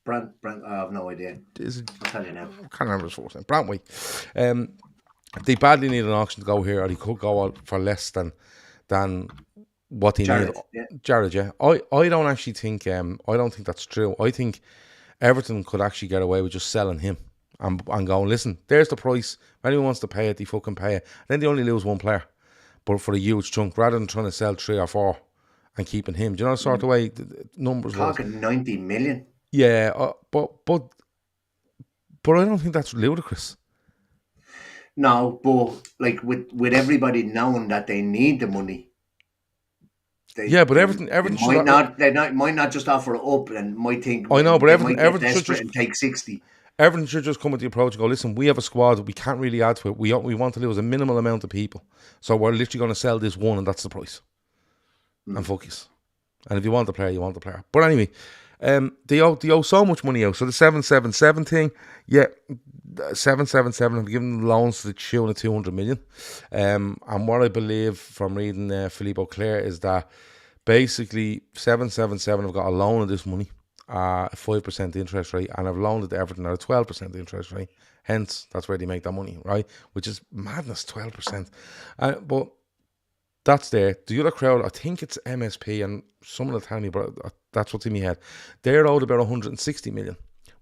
Brant, I have no idea. Is it, I'll tell you now. I can't remember his first name. Brantwaite. They badly need an auction to go here, or he could go out for less than what he Jared, needed. yeah. Jared, yeah. I don't actually think I don't think that's true. I think Everton could actually get away with just selling him and going, listen, there's the price. If anyone wants to pay it, they fucking pay it. Then they only lose one player, but for a huge chunk, rather than trying to sell 3 or 4 and keeping him. Do you know the sort of way the numbers talking 90 million? Yeah, but I don't think that's ludicrous. No, but like with everybody knowing that they need the money. But Everton might not just offer it up and might think. I know, but Everton should just take 60. Everton should just come with the approach and go, listen, we have a squad, we can't really add to it. We want to lose a minimal amount of people, so we're literally going to sell this one, and that's the price. And focus. And if you want the player, you want the player. But anyway, they owe so much money out. So the 777 thing, 777 have given them loans to the tune of 200 million. And what I believe from reading Philippe Auclair is that basically 777 have got a loan of this money, a 5% interest rate, and have loaned it to Everton at a 12% interest rate. Hence, that's where they make their money, right? Which is madness, 12%. But that's there. The other crowd, I think it's MSP, and someone will tell me, but that's what's in my head. They're owed about 160 million.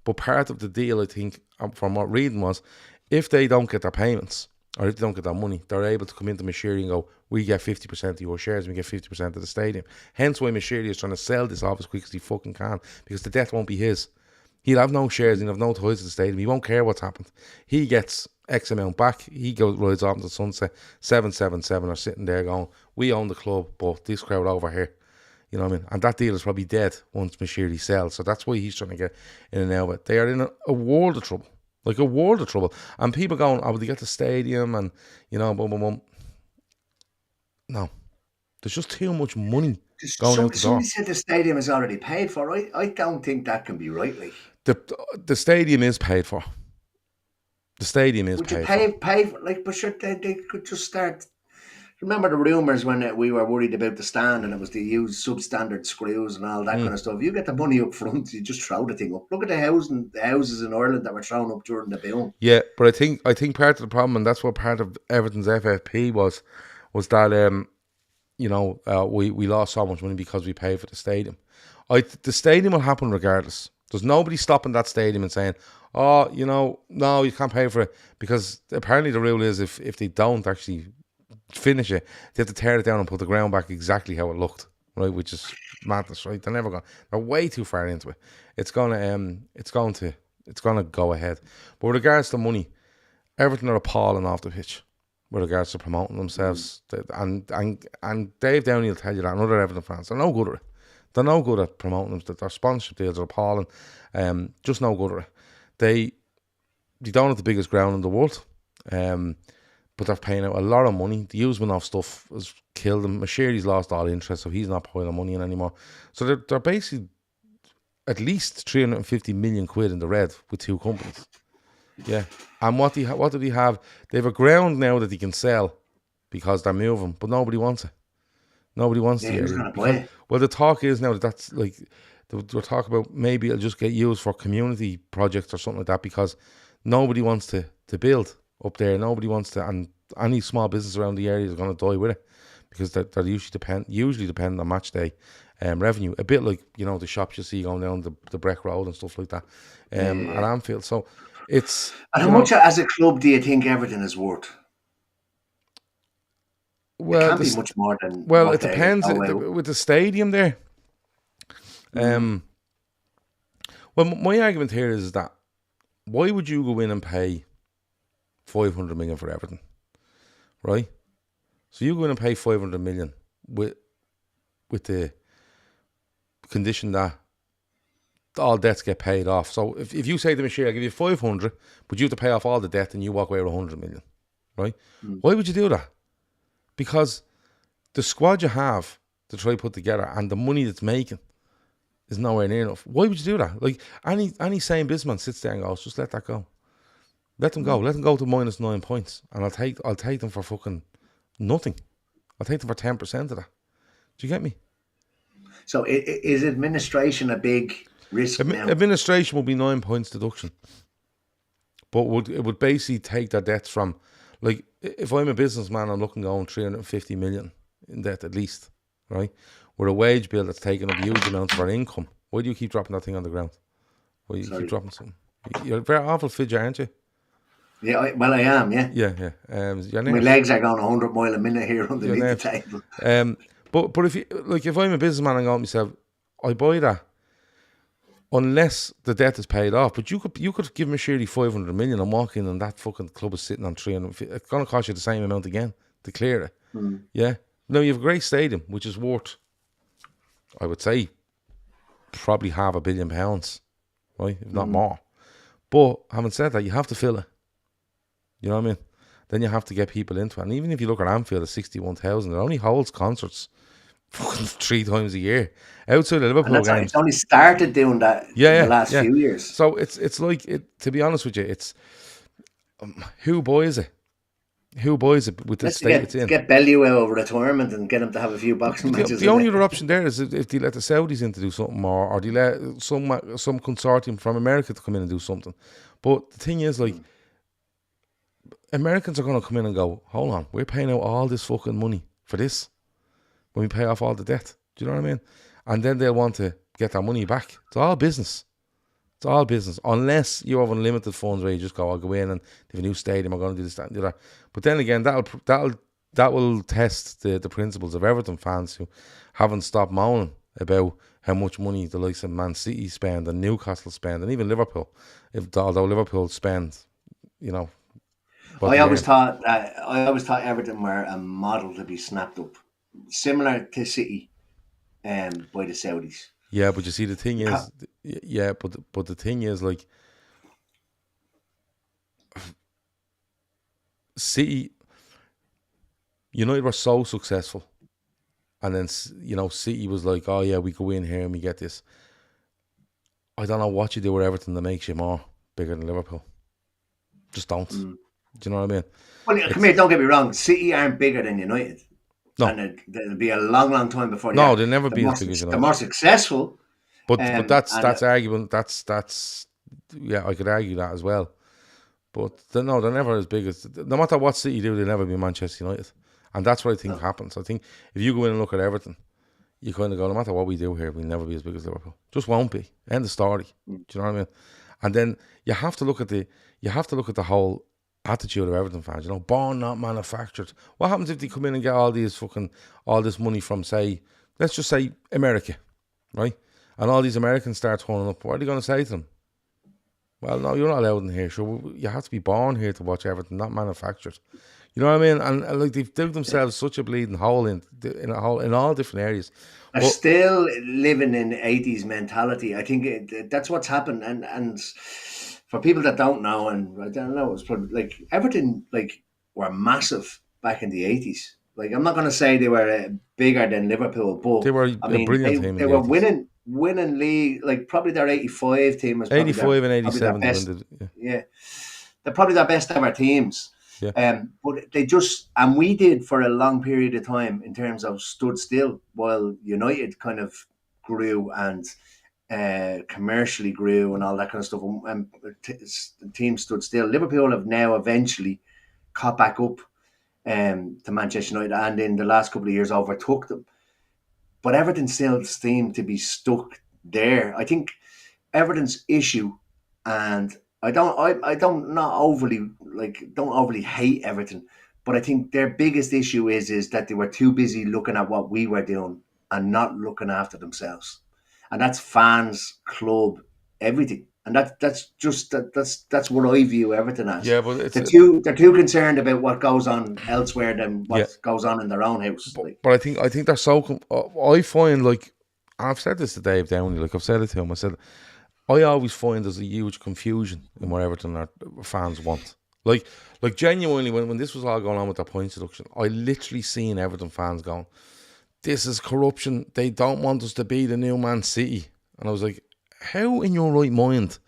But part of the deal, I think, from what reading was, if they don't get their payments, or if they don't get their money, they're able to come into Mashiri and go, we get 50% of your shares, and we get 50% of the stadium. Hence why Mashiri is trying to sell this off as quick as he fucking can, because the debt won't be his. He'll have no shares, he'll have no ties to the stadium, he won't care what's happened. He gets X amount back, he rides off into the sunset. 777 are sitting there going, we own the club, but this crowd over here, you know what I mean? And that deal is probably dead once Mashiri sells. So that's why he's trying to get in and out of it. They are in a world of trouble. Like a world of trouble. And people going, will they get the stadium? And, you know, boom, boom, boom. No. There's just too much money going out the door. Somebody said the stadium is already paid for. I don't think that can be right. Like. The stadium is paid for. The stadium is paid for. Pay for, like, but sure, they could just start. Remember the rumours when we were worried about the stand and it was to use substandard screws and all that kind of stuff. You get the money up front, you just throw the thing up. Look at the houses in Ireland that were thrown up during the boom. Yeah, but I think part of the problem, and that's what part of Everton's FFP was that we lost so much money because we paid for the stadium. The stadium will happen regardless. There's nobody stopping that stadium and saying, oh, no, you can't pay for it, because apparently the rule is if they don't actually finish it, they have to tear it down and put the ground back exactly how it looked, right? Which is madness, right? They're way too far into it. It's gonna go ahead. But with regards to money, Everton are appalling off the pitch with regards to promoting themselves. And Dave Downey will tell you that, and other Everton fans, they're no good at it. They're no good at promoting them. Their sponsorship deals are appalling. Just no good at it. They don't have the biggest ground in the world. But they're paying out a lot of money. The Usmanov stuff has killed them. Mashiri's lost all interest, so he's not piling money in anymore. So they're basically at least 350 million quid in the red with 2 companies. Yeah. And what do they have? They have a ground now that they can sell because they're moving, but nobody wants it. Nobody wants the area. Well, the talk is now that's like, we're talking about maybe it'll just get used for community projects or something like that, because nobody wants to build up there. Nobody wants to, and any small business around the area is going to die with it, because they're usually depend on match day revenue. A bit like, the shops you see going down the Breck Road and stuff like that at Anfield. So it's... And how much as a club do you think Everton is worth? Well, it can't be much more than... Well, it depends. With the stadium there. Well, my argument here is that why would you go in and pay 500 million for Everton, right? So you go in and pay 500 million with the condition that all debts get paid off. So if you say to Michelle, I give you 500, but you have to pay off all the debt and you walk away with 100 million, right? Why would you do that? Because the squad you have to try to put together and the money that's making, is nowhere near enough. Why would you do that? Like any sane businessman sits there and goes, just let that go. Let them go. Let them go to minus 9 points, and I'll take them for fucking nothing. I'll take them for 10% of that. Do you get me? So is administration a big risk now? Administration will be 9 points deduction, but it would basically take their debts from, like, if I'm a businessman, I'm looking going 350 million in debt at least, right? With a wage bill that's taking up huge amounts of our income. Why do you keep dropping that thing on the ground? Why do you keep dropping something? You're a very awful fidget, aren't you? Yeah, I am, yeah. Yeah. My legs are going 100 mile a minute here underneath the table. But if I'm a businessman and I go to myself, I buy that unless the debt is paid off. But you could give me surely 500 million and walk in and that fucking club is sitting on 350. It's going to cost you the same amount again to clear it. Yeah. Now you have a great stadium, which is worth, I would say, probably £500 million, right? If not more. But having said that, you have to fill it. You know what I mean? Then you have to get people into it. And even if you look at Anfield at 61,000, it only holds concerts fucking 3 times a year. Outside of Liverpool games. It's only started doing that in the last few years. So it's like, to be honest with you, it's who buys it? Who buys it with the state it's in? Get Bellew out of retirement and get him to have a few boxing matches. The only other option there is if they let the Saudis in to do something, or they let some consortium from America to come in and do something. But the thing is, like, Americans are going to come in and go, hold on, we're paying out all this fucking money for this when we pay off all the debt. Do you know what I mean? And then they'll want to get that money back. It's all business. It's all business. Unless you have unlimited funds where you just go, I'll go in and they have a new stadium, I'm going to do this, that, and do that. But then again, that will test the principles of Everton fans who haven't stopped moaning about how much money the likes of Man City spend and Newcastle spend and even Liverpool. Although Liverpool spend, you know. I always thought Everton were a model to be snapped up, similar to City, by the Saudis. Yeah, but you see, the thing is, but the thing is, like, City, United were so successful, and then City was like, oh yeah, we go in here and we get this. I don't know what you do with Everton that makes you more bigger than Liverpool. Just don't. Do you know what I mean? Well, come here, don't get me wrong. City aren't bigger than United. No. And it'll be a long, long time before they'll never be as big as United. They're more successful. But that's argument. That's I could argue that as well. But they're never as big as. No matter what City do, they'll never be Manchester United. And that's what I think happens. I think if you go in and look at Everton, you kind of go, no matter what we do here, we'll never be as big as Liverpool. Just won't be. End of story. Do you know what I mean? And then you have to look at the whole attitude of Everton fans, born not manufactured. What happens if they come in and get all this money from, say, let's just say America, right? And all these Americans start turning up. What are they going to say to them? Well, no, you're not allowed in here. So you have to be born here to watch Everton, not manufactured. You know what I mean? And like, they've dug themselves such a bleeding hole in all different areas. They're still living in 80s mentality. I think that's what's happened. And for people that don't know, and I don't know, it's probably like Everton, like, were massive back in the 80s. Like, I'm not going to say they were bigger than Liverpool, but they were a brilliant team. They were winning league, like probably their 85 team was 85 and 87. They're probably their best ever teams. Yeah. But and we did for a long period of time in terms of stood still while United kind of grew and commercially grew and all that kind of stuff. And the team stood still. Liverpool have now eventually caught back up to Manchester United, and in the last couple of years overtook them. But Everton still seem to be stuck there. I think Everton's issue, and I don't overly hate Everton, but I think their biggest issue is that they were too busy looking at what we were doing and not looking after themselves. And that's fans, club, everything. And that's what I view Everton as. Yeah, but they're too concerned about what goes on elsewhere than what goes on in their own house. But I think they're so. I find, like, I've said this to Dave Downey. Like, I've said it to him. I said, I always find there's a huge confusion in what Everton fans want. Like genuinely, when this was all going on with the points deduction, I literally seen Everton fans going, "This is corruption. They don't want us to be the new Man City." And I was like, how in your right mind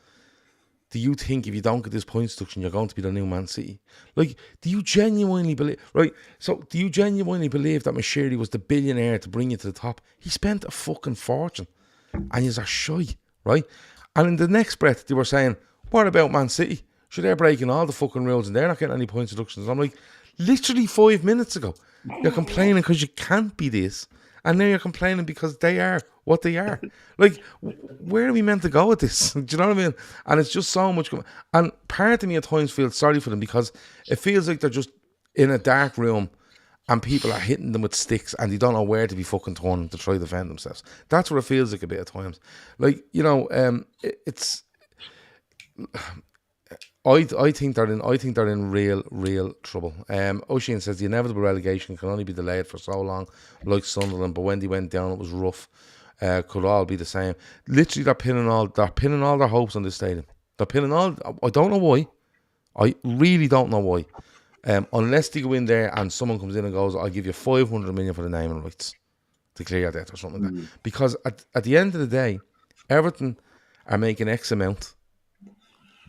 do you think if you don't get this point deduction, you're going to be the new Man City? Like, do you genuinely believe, right? So, do you genuinely believe that Mashiri was the billionaire to bring you to the top? He spent a fucking fortune, and you're shy, right? And in the next breath, they were saying, what about Man City? Sure, they're breaking all the fucking rules and they're not getting any point deductions. I'm like, literally 5 minutes ago, you're complaining because you can't be this. And now you're complaining because they are what they are. Like, where are we meant to go with this? Do you know what I mean? And it's just so much. And part of me at times feels sorry for them because it feels like they're just in a dark room and people are hitting them with sticks and they don't know where to be fucking turning to try to defend themselves. That's what it feels like a bit at times. Like, you know, it's... I think they're in real trouble. Oisin says the inevitable relegation can only be delayed for so long, like Sunderland. But when they went down, it was rough. Could all be the same. Literally, they're pinning all their hopes on this stadium. They're pinning all. I don't know why. I really don't know why. Unless they go in there and someone comes in and goes, "I'll give you 500 million for the naming rights to clear your debt" or something like that. Because at the end of the day, Everton are making X amount,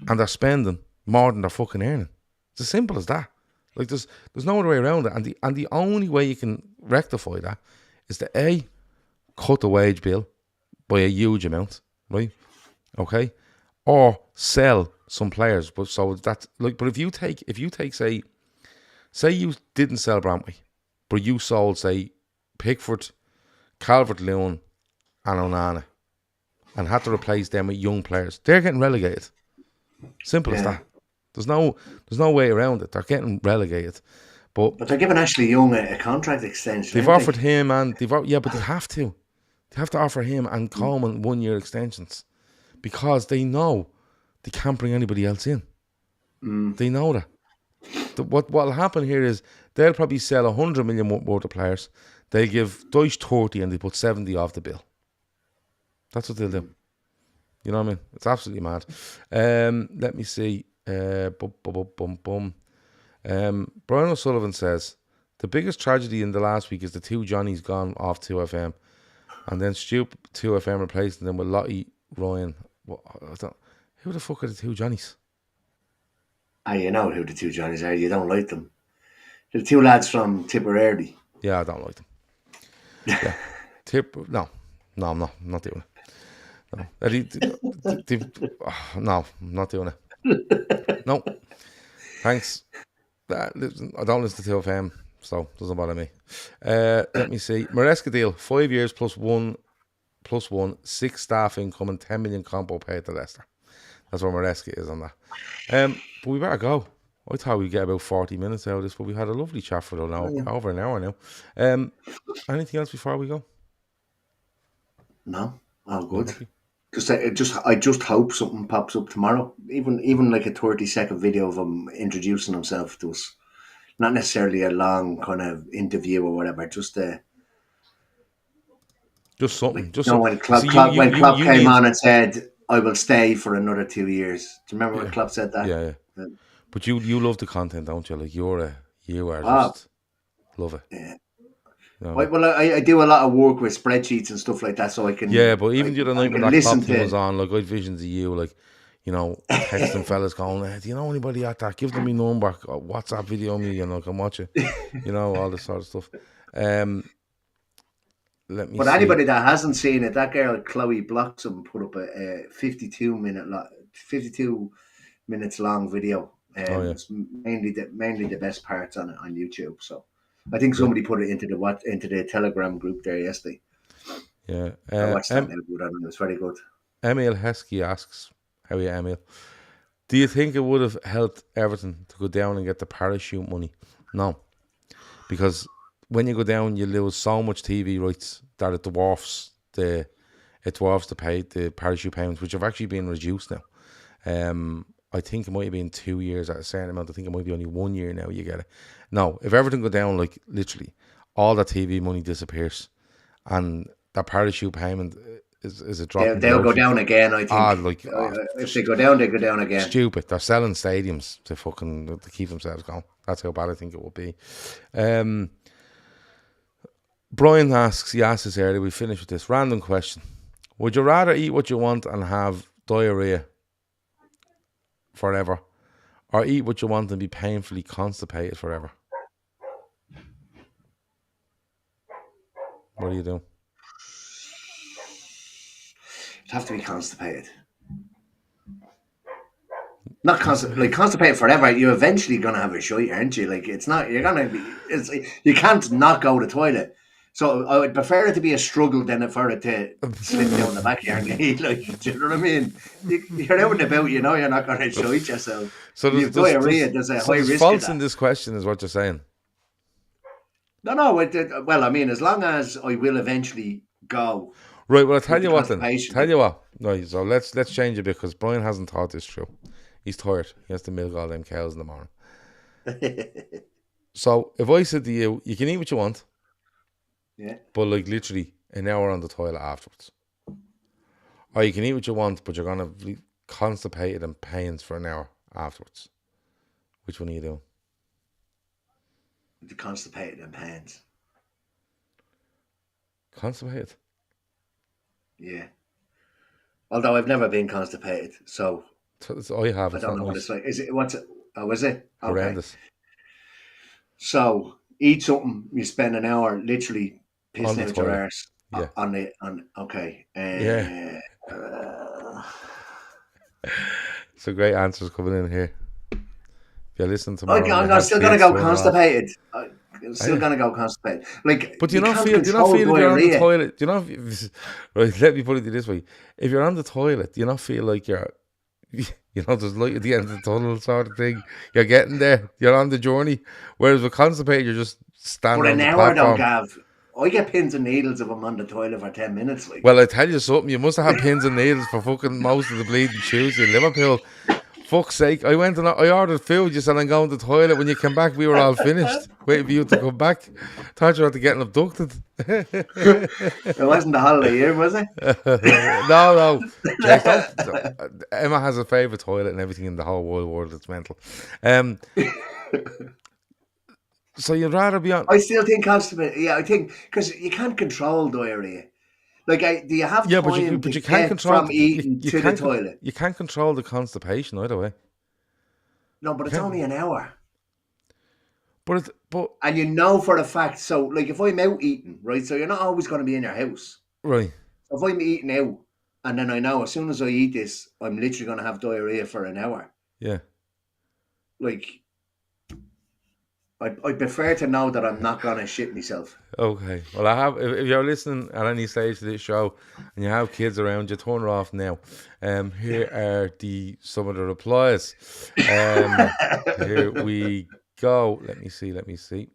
and they're spending more than they're fucking earning. It's as simple as that. Like there's no other way around it. And the only way you can rectify that is to A, cut the wage bill by a huge amount, right? Okay? Or sell some players. But so that's like but if you take say you didn't sell Brantway, but you sold, say, Pickford, Calvert-Lewin and Onana and had to replace them with young players, they're getting relegated. Simple as that. There's no way around it. They're getting relegated, but they're giving Ashley Young a contract extension. They've offered him and but they have to. They have to offer him and Coleman 1 year extensions because they know they can't bring anybody else in. They know that. What'll happen here is they'll probably sell 100 million worth of players. They give Deutsch 30 and they put 70 off the bill. That's what they'll do. You know what I mean? It's absolutely mad. Let me see. Brian O'Sullivan says, the biggest tragedy in the last week is the two Johnnies gone off 2FM and then stupid 2FM replacing them with Lottie Ryan. Who the fuck are the two Johnnies? You know who the two Johnnies are. You don't like them. They're the two lads from Tipperary. Yeah, I don't like them. Yeah. No, I'm not doing it. No, I'm not doing it. No, thanks. I don't listen to 2FM, so it doesn't bother me. Let me see. Maresca deal, 5 years plus one, 6 staff income and 10 million compo paid to Leicester. That's where Maresca is on that. But we better go. I thought we'd get about 40 minutes out of this, but we had a lovely chat for over an hour now. Anything else before we go? No, all good. I just hope something pops up tomorrow. Even like a 30-second video of him introducing himself to us. Not necessarily a long kind of interview or whatever. Just something. Like, just when Klopp came on and said, "I will stay for another 2 years." Do you remember when Klopp said that? Yeah. But you love the content, don't you? Like you are just love it. Yeah. You know? Well, I do a lot of work with spreadsheets and stuff like that, so I can. Yeah, but even the other night when that Klopp thing was on, like I had visions of you, like texting fellas going, "Do you know anybody at that? Give them my number, WhatsApp video me, come watch it." All this sort of stuff. Let me. But anybody that hasn't seen it, that girl Chloe Bloxham put up a 52 minutes long video. It's mainly the best parts on it on YouTube. So I think somebody put it into the Telegram group there yesterday. Yeah, I watched that. It was very good. Emil Heskey asks, "How are you, Emil? Do you think it would have helped Everton to go down and get the parachute money?" No, because when you go down, you lose so much TV rights that it dwarfs the parachute payments, which have actually been reduced now. I think it might have been 2 years at a certain amount. I think it might be only 1 year now you get it. No, if Everton go down, like literally, all that TV money disappears, and that parachute payment is a drop. They'll go down again, I think. If they go down, they go down again. Stupid. They're selling stadiums to keep themselves going. That's how bad I think it will be. Brian asks, he asked us earlier, we finish with this random question. Would you rather eat what you want and have diarrhea forever, or eat what you want and be painfully constipated forever? What do you do? You'd have to be constipated. Not like constipated forever. You're eventually gonna have a shite, aren't you? Like it's not. You're gonna be. It's you can't not go to the toilet. So I would prefer it to be a struggle than for it to slip down the back of your knee. Like, do you know what I mean? You're out and about. You know you're not gonna shite yourself. So If you've diarrhea, there's a high risk false of that. in this question, is what you're saying. No. Well, I mean, as long as I will eventually go. Right. Well, I'll tell you what then. constipation. Tell you what. Right. So let's change it because Brian hasn't thought this through. He's tired. He has to milk all them cows in the morning. So if I said to you, you can eat what you want, Yeah. but like literally an hour on the toilet afterwards, or you can eat what you want, but you're gonna be constipated and pains for an hour afterwards. Which one are you doing? The constipated and pains. Constipated. Yeah. Although I've never been constipated, so So I have. I It's don't not know what nice. it's like. Is it? What's it? Oh, is it? Okay. Horrendous. So eat something. You spend an hour literally On pissing the out your toilet. arse Yeah. on. Okay. Yeah. Some great answers coming in here. If you're listening tomorrow, I'm still gonna go constipated. I'm still gonna go constipated. Like, But do you not can't feel? Do you not control feel if you're on the diarrhea. toilet? Do you not? Right. Let me put it this way: if you're on the toilet, do you not feel like you're, there's light at the end of the tunnel sort of thing? You're getting there. You're on the journey. Whereas with constipated, you're just standing For on an the hour though, platform. Gav, I get pins and needles if I'm on the toilet for 10 minutes. Like, Well, I tell you something. You must have had pins and needles for fucking most of the bleeding Tuesday in Liverpool. Fuck's sake! I went and I ordered food. You said I'm going to the toilet. When you came back, we were all finished. Waiting for you to come back. Thought you were getting abducted. it wasn't the holiday year, was it? No. Jake, Emma has a favourite toilet and everything in the whole wide world. It's mental. So you'd rather be on? I still think constipated. Yeah, I think because you can't control diarrhea. Like, do you have Yeah, time but you to can't get control from eating to the toilet? You can't control the constipation either way. No, but it's only an hour. But And you know for a fact. So, like, if I'm out eating, right? So you're not always going to be in your house. right. If I'm eating out, and then I know as soon as I eat this, I'm literally going to have diarrhea for an hour. Yeah. Like, I prefer to know that I'm not going to shit myself. Okay. Well, I have. If you're listening at any stage to this show and you have kids around, you turn it off now. Here are some of the replies. Here we go. Let me see.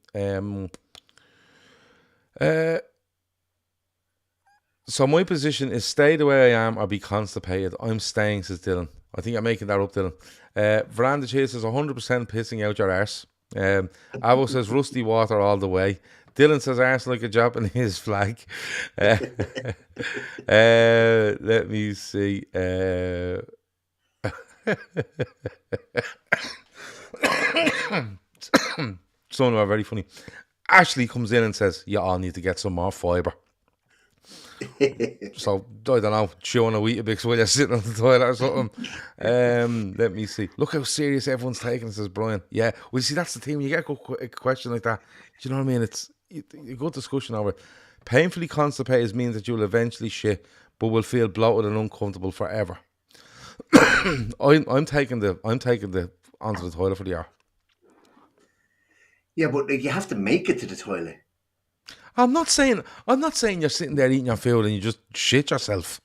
So my position is stay the way I am or be constipated. I'm staying, says Dylan. I think I'm making that up, Dylan. Veranda Chase says 100% pissing out your arse. Avo says rusty water all the way. Dylan says arse like a Japanese flag. Let me see. Some are very funny. Ashley comes in and says, you all need to get some more fibre. So, I don't know, chewing a Weetabix while you're sitting on the toilet or something. Let me see. Look how serious everyone's taking it, says Brian. Yeah, well, see, that's the thing. When you get a question like that, do you know what I mean? It's a good discussion over it. Painfully constipated means that you'll eventually shit, but will feel bloated and uncomfortable forever. I'm taking the onto the toilet for the hour. Yeah, but like, you have to make it to the toilet. I'm not saying you're sitting there eating your food and you just shit yourself.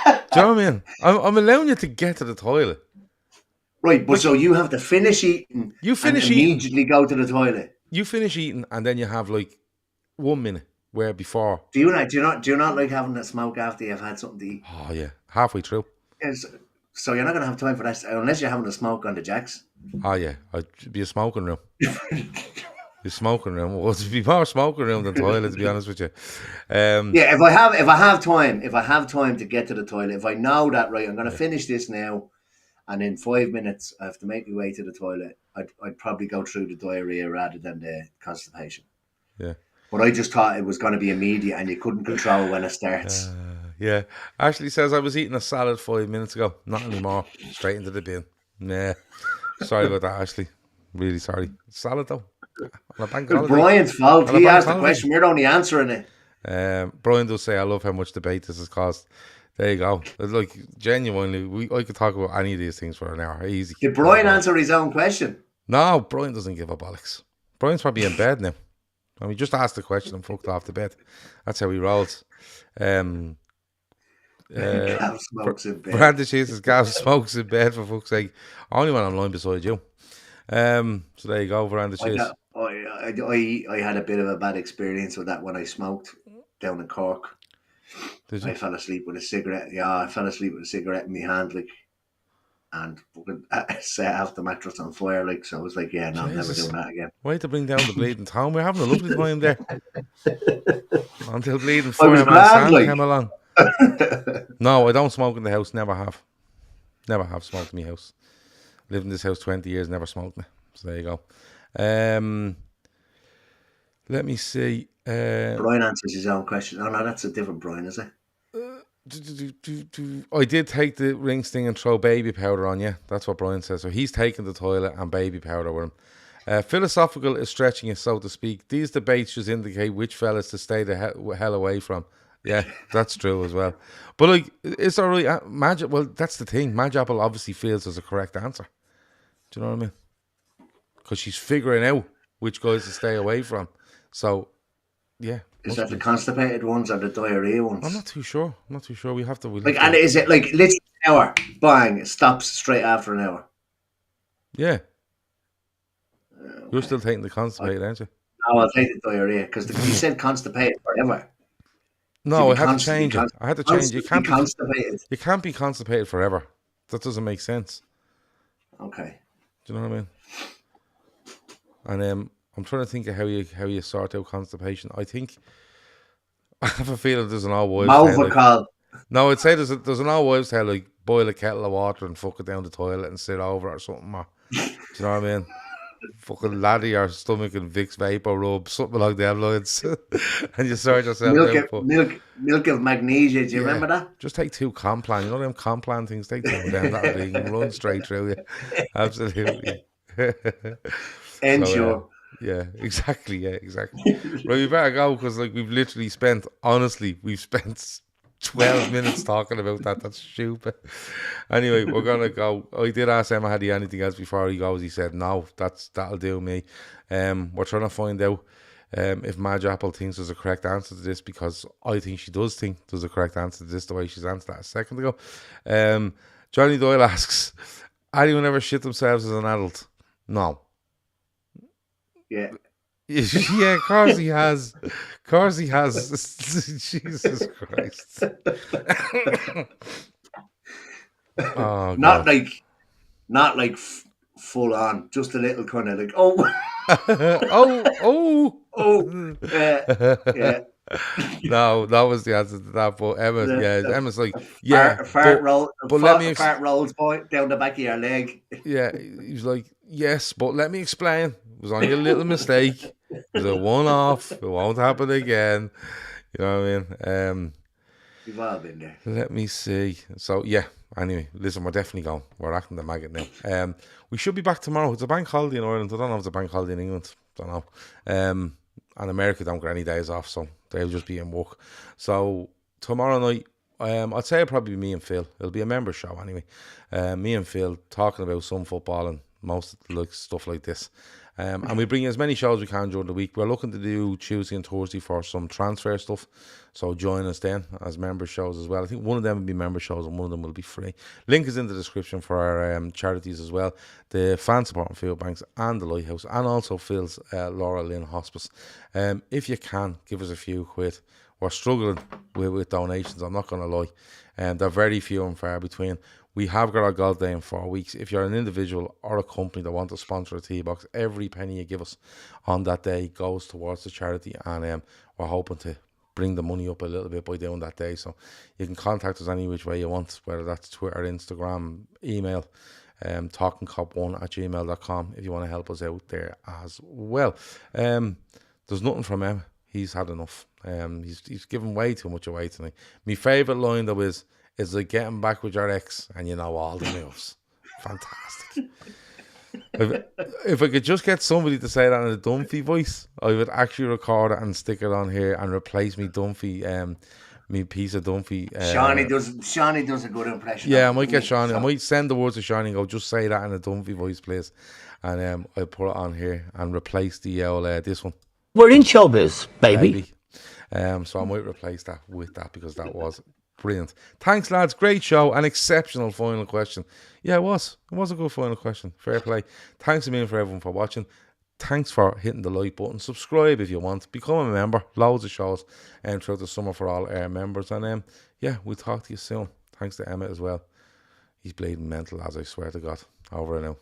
Do you know what I mean? I'm allowing you to get to the toilet. Right, but so you have to finish eating. You finish and immediately go to the toilet. You finish eating and then you have like 1 minute where before. Do you not like having a smoke after you've had something to eat? Oh yeah, halfway through. So you're not gonna have time for that unless you're having a smoke on the jacks. Oh yeah, I'd be a smoking room. The smoking room. Well, it'd be more smoking room than toilet, to be honest with you. Yeah, if I have time to get to the toilet, if I know that right, I'm gonna finish this now, and in 5 minutes I have to make my way to the toilet. I'd probably go through the diarrhea rather than the constipation. Yeah. But I just thought it was going to be immediate, and you couldn't control when it starts. Yeah. Ashley says, I was eating a salad 5 minutes ago. Not anymore. Straight into the bin. Nah. Sorry about that, Ashley. Really sorry. Salad, though. On a bank It was holiday. Brian's fault. On a He bank asked the holiday. question. We're only answering it. Brian does say, I love how much debate this has caused. There you go. Like, genuinely, I could talk about any of these things for an hour. Easy. Did Brian answer his own question? No, Brian doesn't give a bollocks. Brian's probably in bed now. And we just asked the question and fucked off the bed. That's how he rolls. Gav smokes in bed. Brandon Jesus, Gav smokes in bed, for fuck's sake. Only when I'm lying beside you. So there you go, Brandon Jesus. I had a bit of a bad experience with that when I smoked down in Cork. Did you? I fell asleep with a cigarette. Yeah, I fell asleep with a cigarette in my hand, like, and set half the mattress on fire, like. So I was like, yeah, no, I'm never doing that again. Way to bring down the bleeding town. We're having a lovely time there. Until bleeding I was fireman glad, Sam like. came along. No, I don't smoke in the house. Never have. Never have smoked in my house. Lived in this house 20 years, never smoked me. So there you go. Let me see. Brian answers his own question. Oh no, that's a different Brian, is it? I did take the ring sting and throw baby powder on you. That's what Brian says. So he's taken the toilet and baby powder with him. Philosophical is stretching it, so to speak. These debates just indicate which fellas to stay the hell away from. Yeah, that's true as well. But like, it's all right. Well, that's the thing. Madge Apple obviously feels there's a correct answer. Do you know what I mean? Because she's figuring out which guys to stay away from. So, yeah. Is that the constipated ones or the diarrhea ones? I'm not too sure. We have to. And is it like literally an hour? Bang! It stops straight after an hour. Yeah. Okay. You're still taking the constipated, aren't you? No, I'll take the diarrhea because you said constipated forever. No, I had to change it. I had to change it. You can't be constipated forever. That doesn't make sense. Okay. Do you know what I mean? And I'm trying to think of how you sort out constipation. I think I have a feeling there's an old wives' tale. Like, no, I'd say there's an old wives' tale, like boil a kettle of water and fuck it down the toilet and sit over it or something. Or, do you know what I mean? Fucking ladder your stomach and Vicks Vapor rub, something like them lines. And you sort yourself out. Milk of magnesia, do you remember that? Just take 2 Complan. You know them Complan things? Take 2 of them. That'll be, you can run straight through you. Absolutely. And so, sure. Yeah, exactly. Right, we better go because like we've spent 12 minutes talking about that. That's stupid. Anyway, we're gonna go. I did ask Emma had he anything else before he goes. He said no. That'll do me. We're trying to find out if Madge Apple thinks there's a correct answer to this, because I think she does think there's a correct answer to this the way she's answered that a second ago. Johnny Doyle asks, anyone ever shit themselves as an adult? No. Yeah. Yeah, of course he has. Jesus Christ. Oh, not God. Not like full on, just a little kind of like, yeah. No, that was the answer to that. But Emma's like, fart rolls down the back of your leg. Yeah, he was like, yes, but let me explain. It was only a little mistake. It was a one-off. It won't happen again. You know what I mean? We've all been there. Let me see. So yeah. Anyway, listen, we're definitely going. We're acting the maggot now. We should be back tomorrow. It's a bank holiday in Ireland. I don't know if it's a bank holiday in England. Don't know. And America don't get any days off, so they'll just be in work. So tomorrow night, I'd say it'll probably be me and Phil. It'll be a member show anyway. Me and Phil talking about some football and most like stuff like this. And we bring as many shows we can during the week. We're looking to do Tuesday and Thursday for some transfer stuff. So join us then as member shows as well. I think one of them will be member shows and one of them will be free. Link is in the description for our charities as well. The Fan Supporting Field Banks and the Lighthouse, and also Phil's Laura Lynn Hospice. If you can, give us a few quid. We're struggling with donations, I'm not going to lie. They're very few and far between. We have got our golf day in 4 weeks. If you're an individual or a company that want to sponsor a tee box, every penny you give us on that day goes towards the charity, and we're hoping to bring the money up a little bit by doing that day. So you can contact us any which way you want, whether that's Twitter, Instagram, email, talkinkop1@gmail.com if you want to help us out there as well. There's nothing from Em. he's had enough. He's given way too much away tonight. My favourite line though is like getting back with your ex and you know all the moves. Fantastic. If I could just get somebody to say that in a Dunphy voice, I would actually record it and stick it on here and replace me Dunphy, me piece of Dunphy. Shawnee does a good impression. Yeah, I might get Shawnee. So I might send the words to Shawnee and go, just say that in a Dunphy voice, please. And I'll put it on here and replace the old, this one. We're in showbiz, baby. So I might replace that with that because that was brilliant. Thanks, lads. Great show. An exceptional final question. Yeah, it was. It was a good final question. Fair play. Thanks a million for everyone for watching. Thanks for hitting the like button. Subscribe if you want. Become a member. Loads of shows throughout the summer for all our members. And yeah, we'll talk to you soon. Thanks to Emmet as well. He's bleeding mental, as I swear to God. Over and out.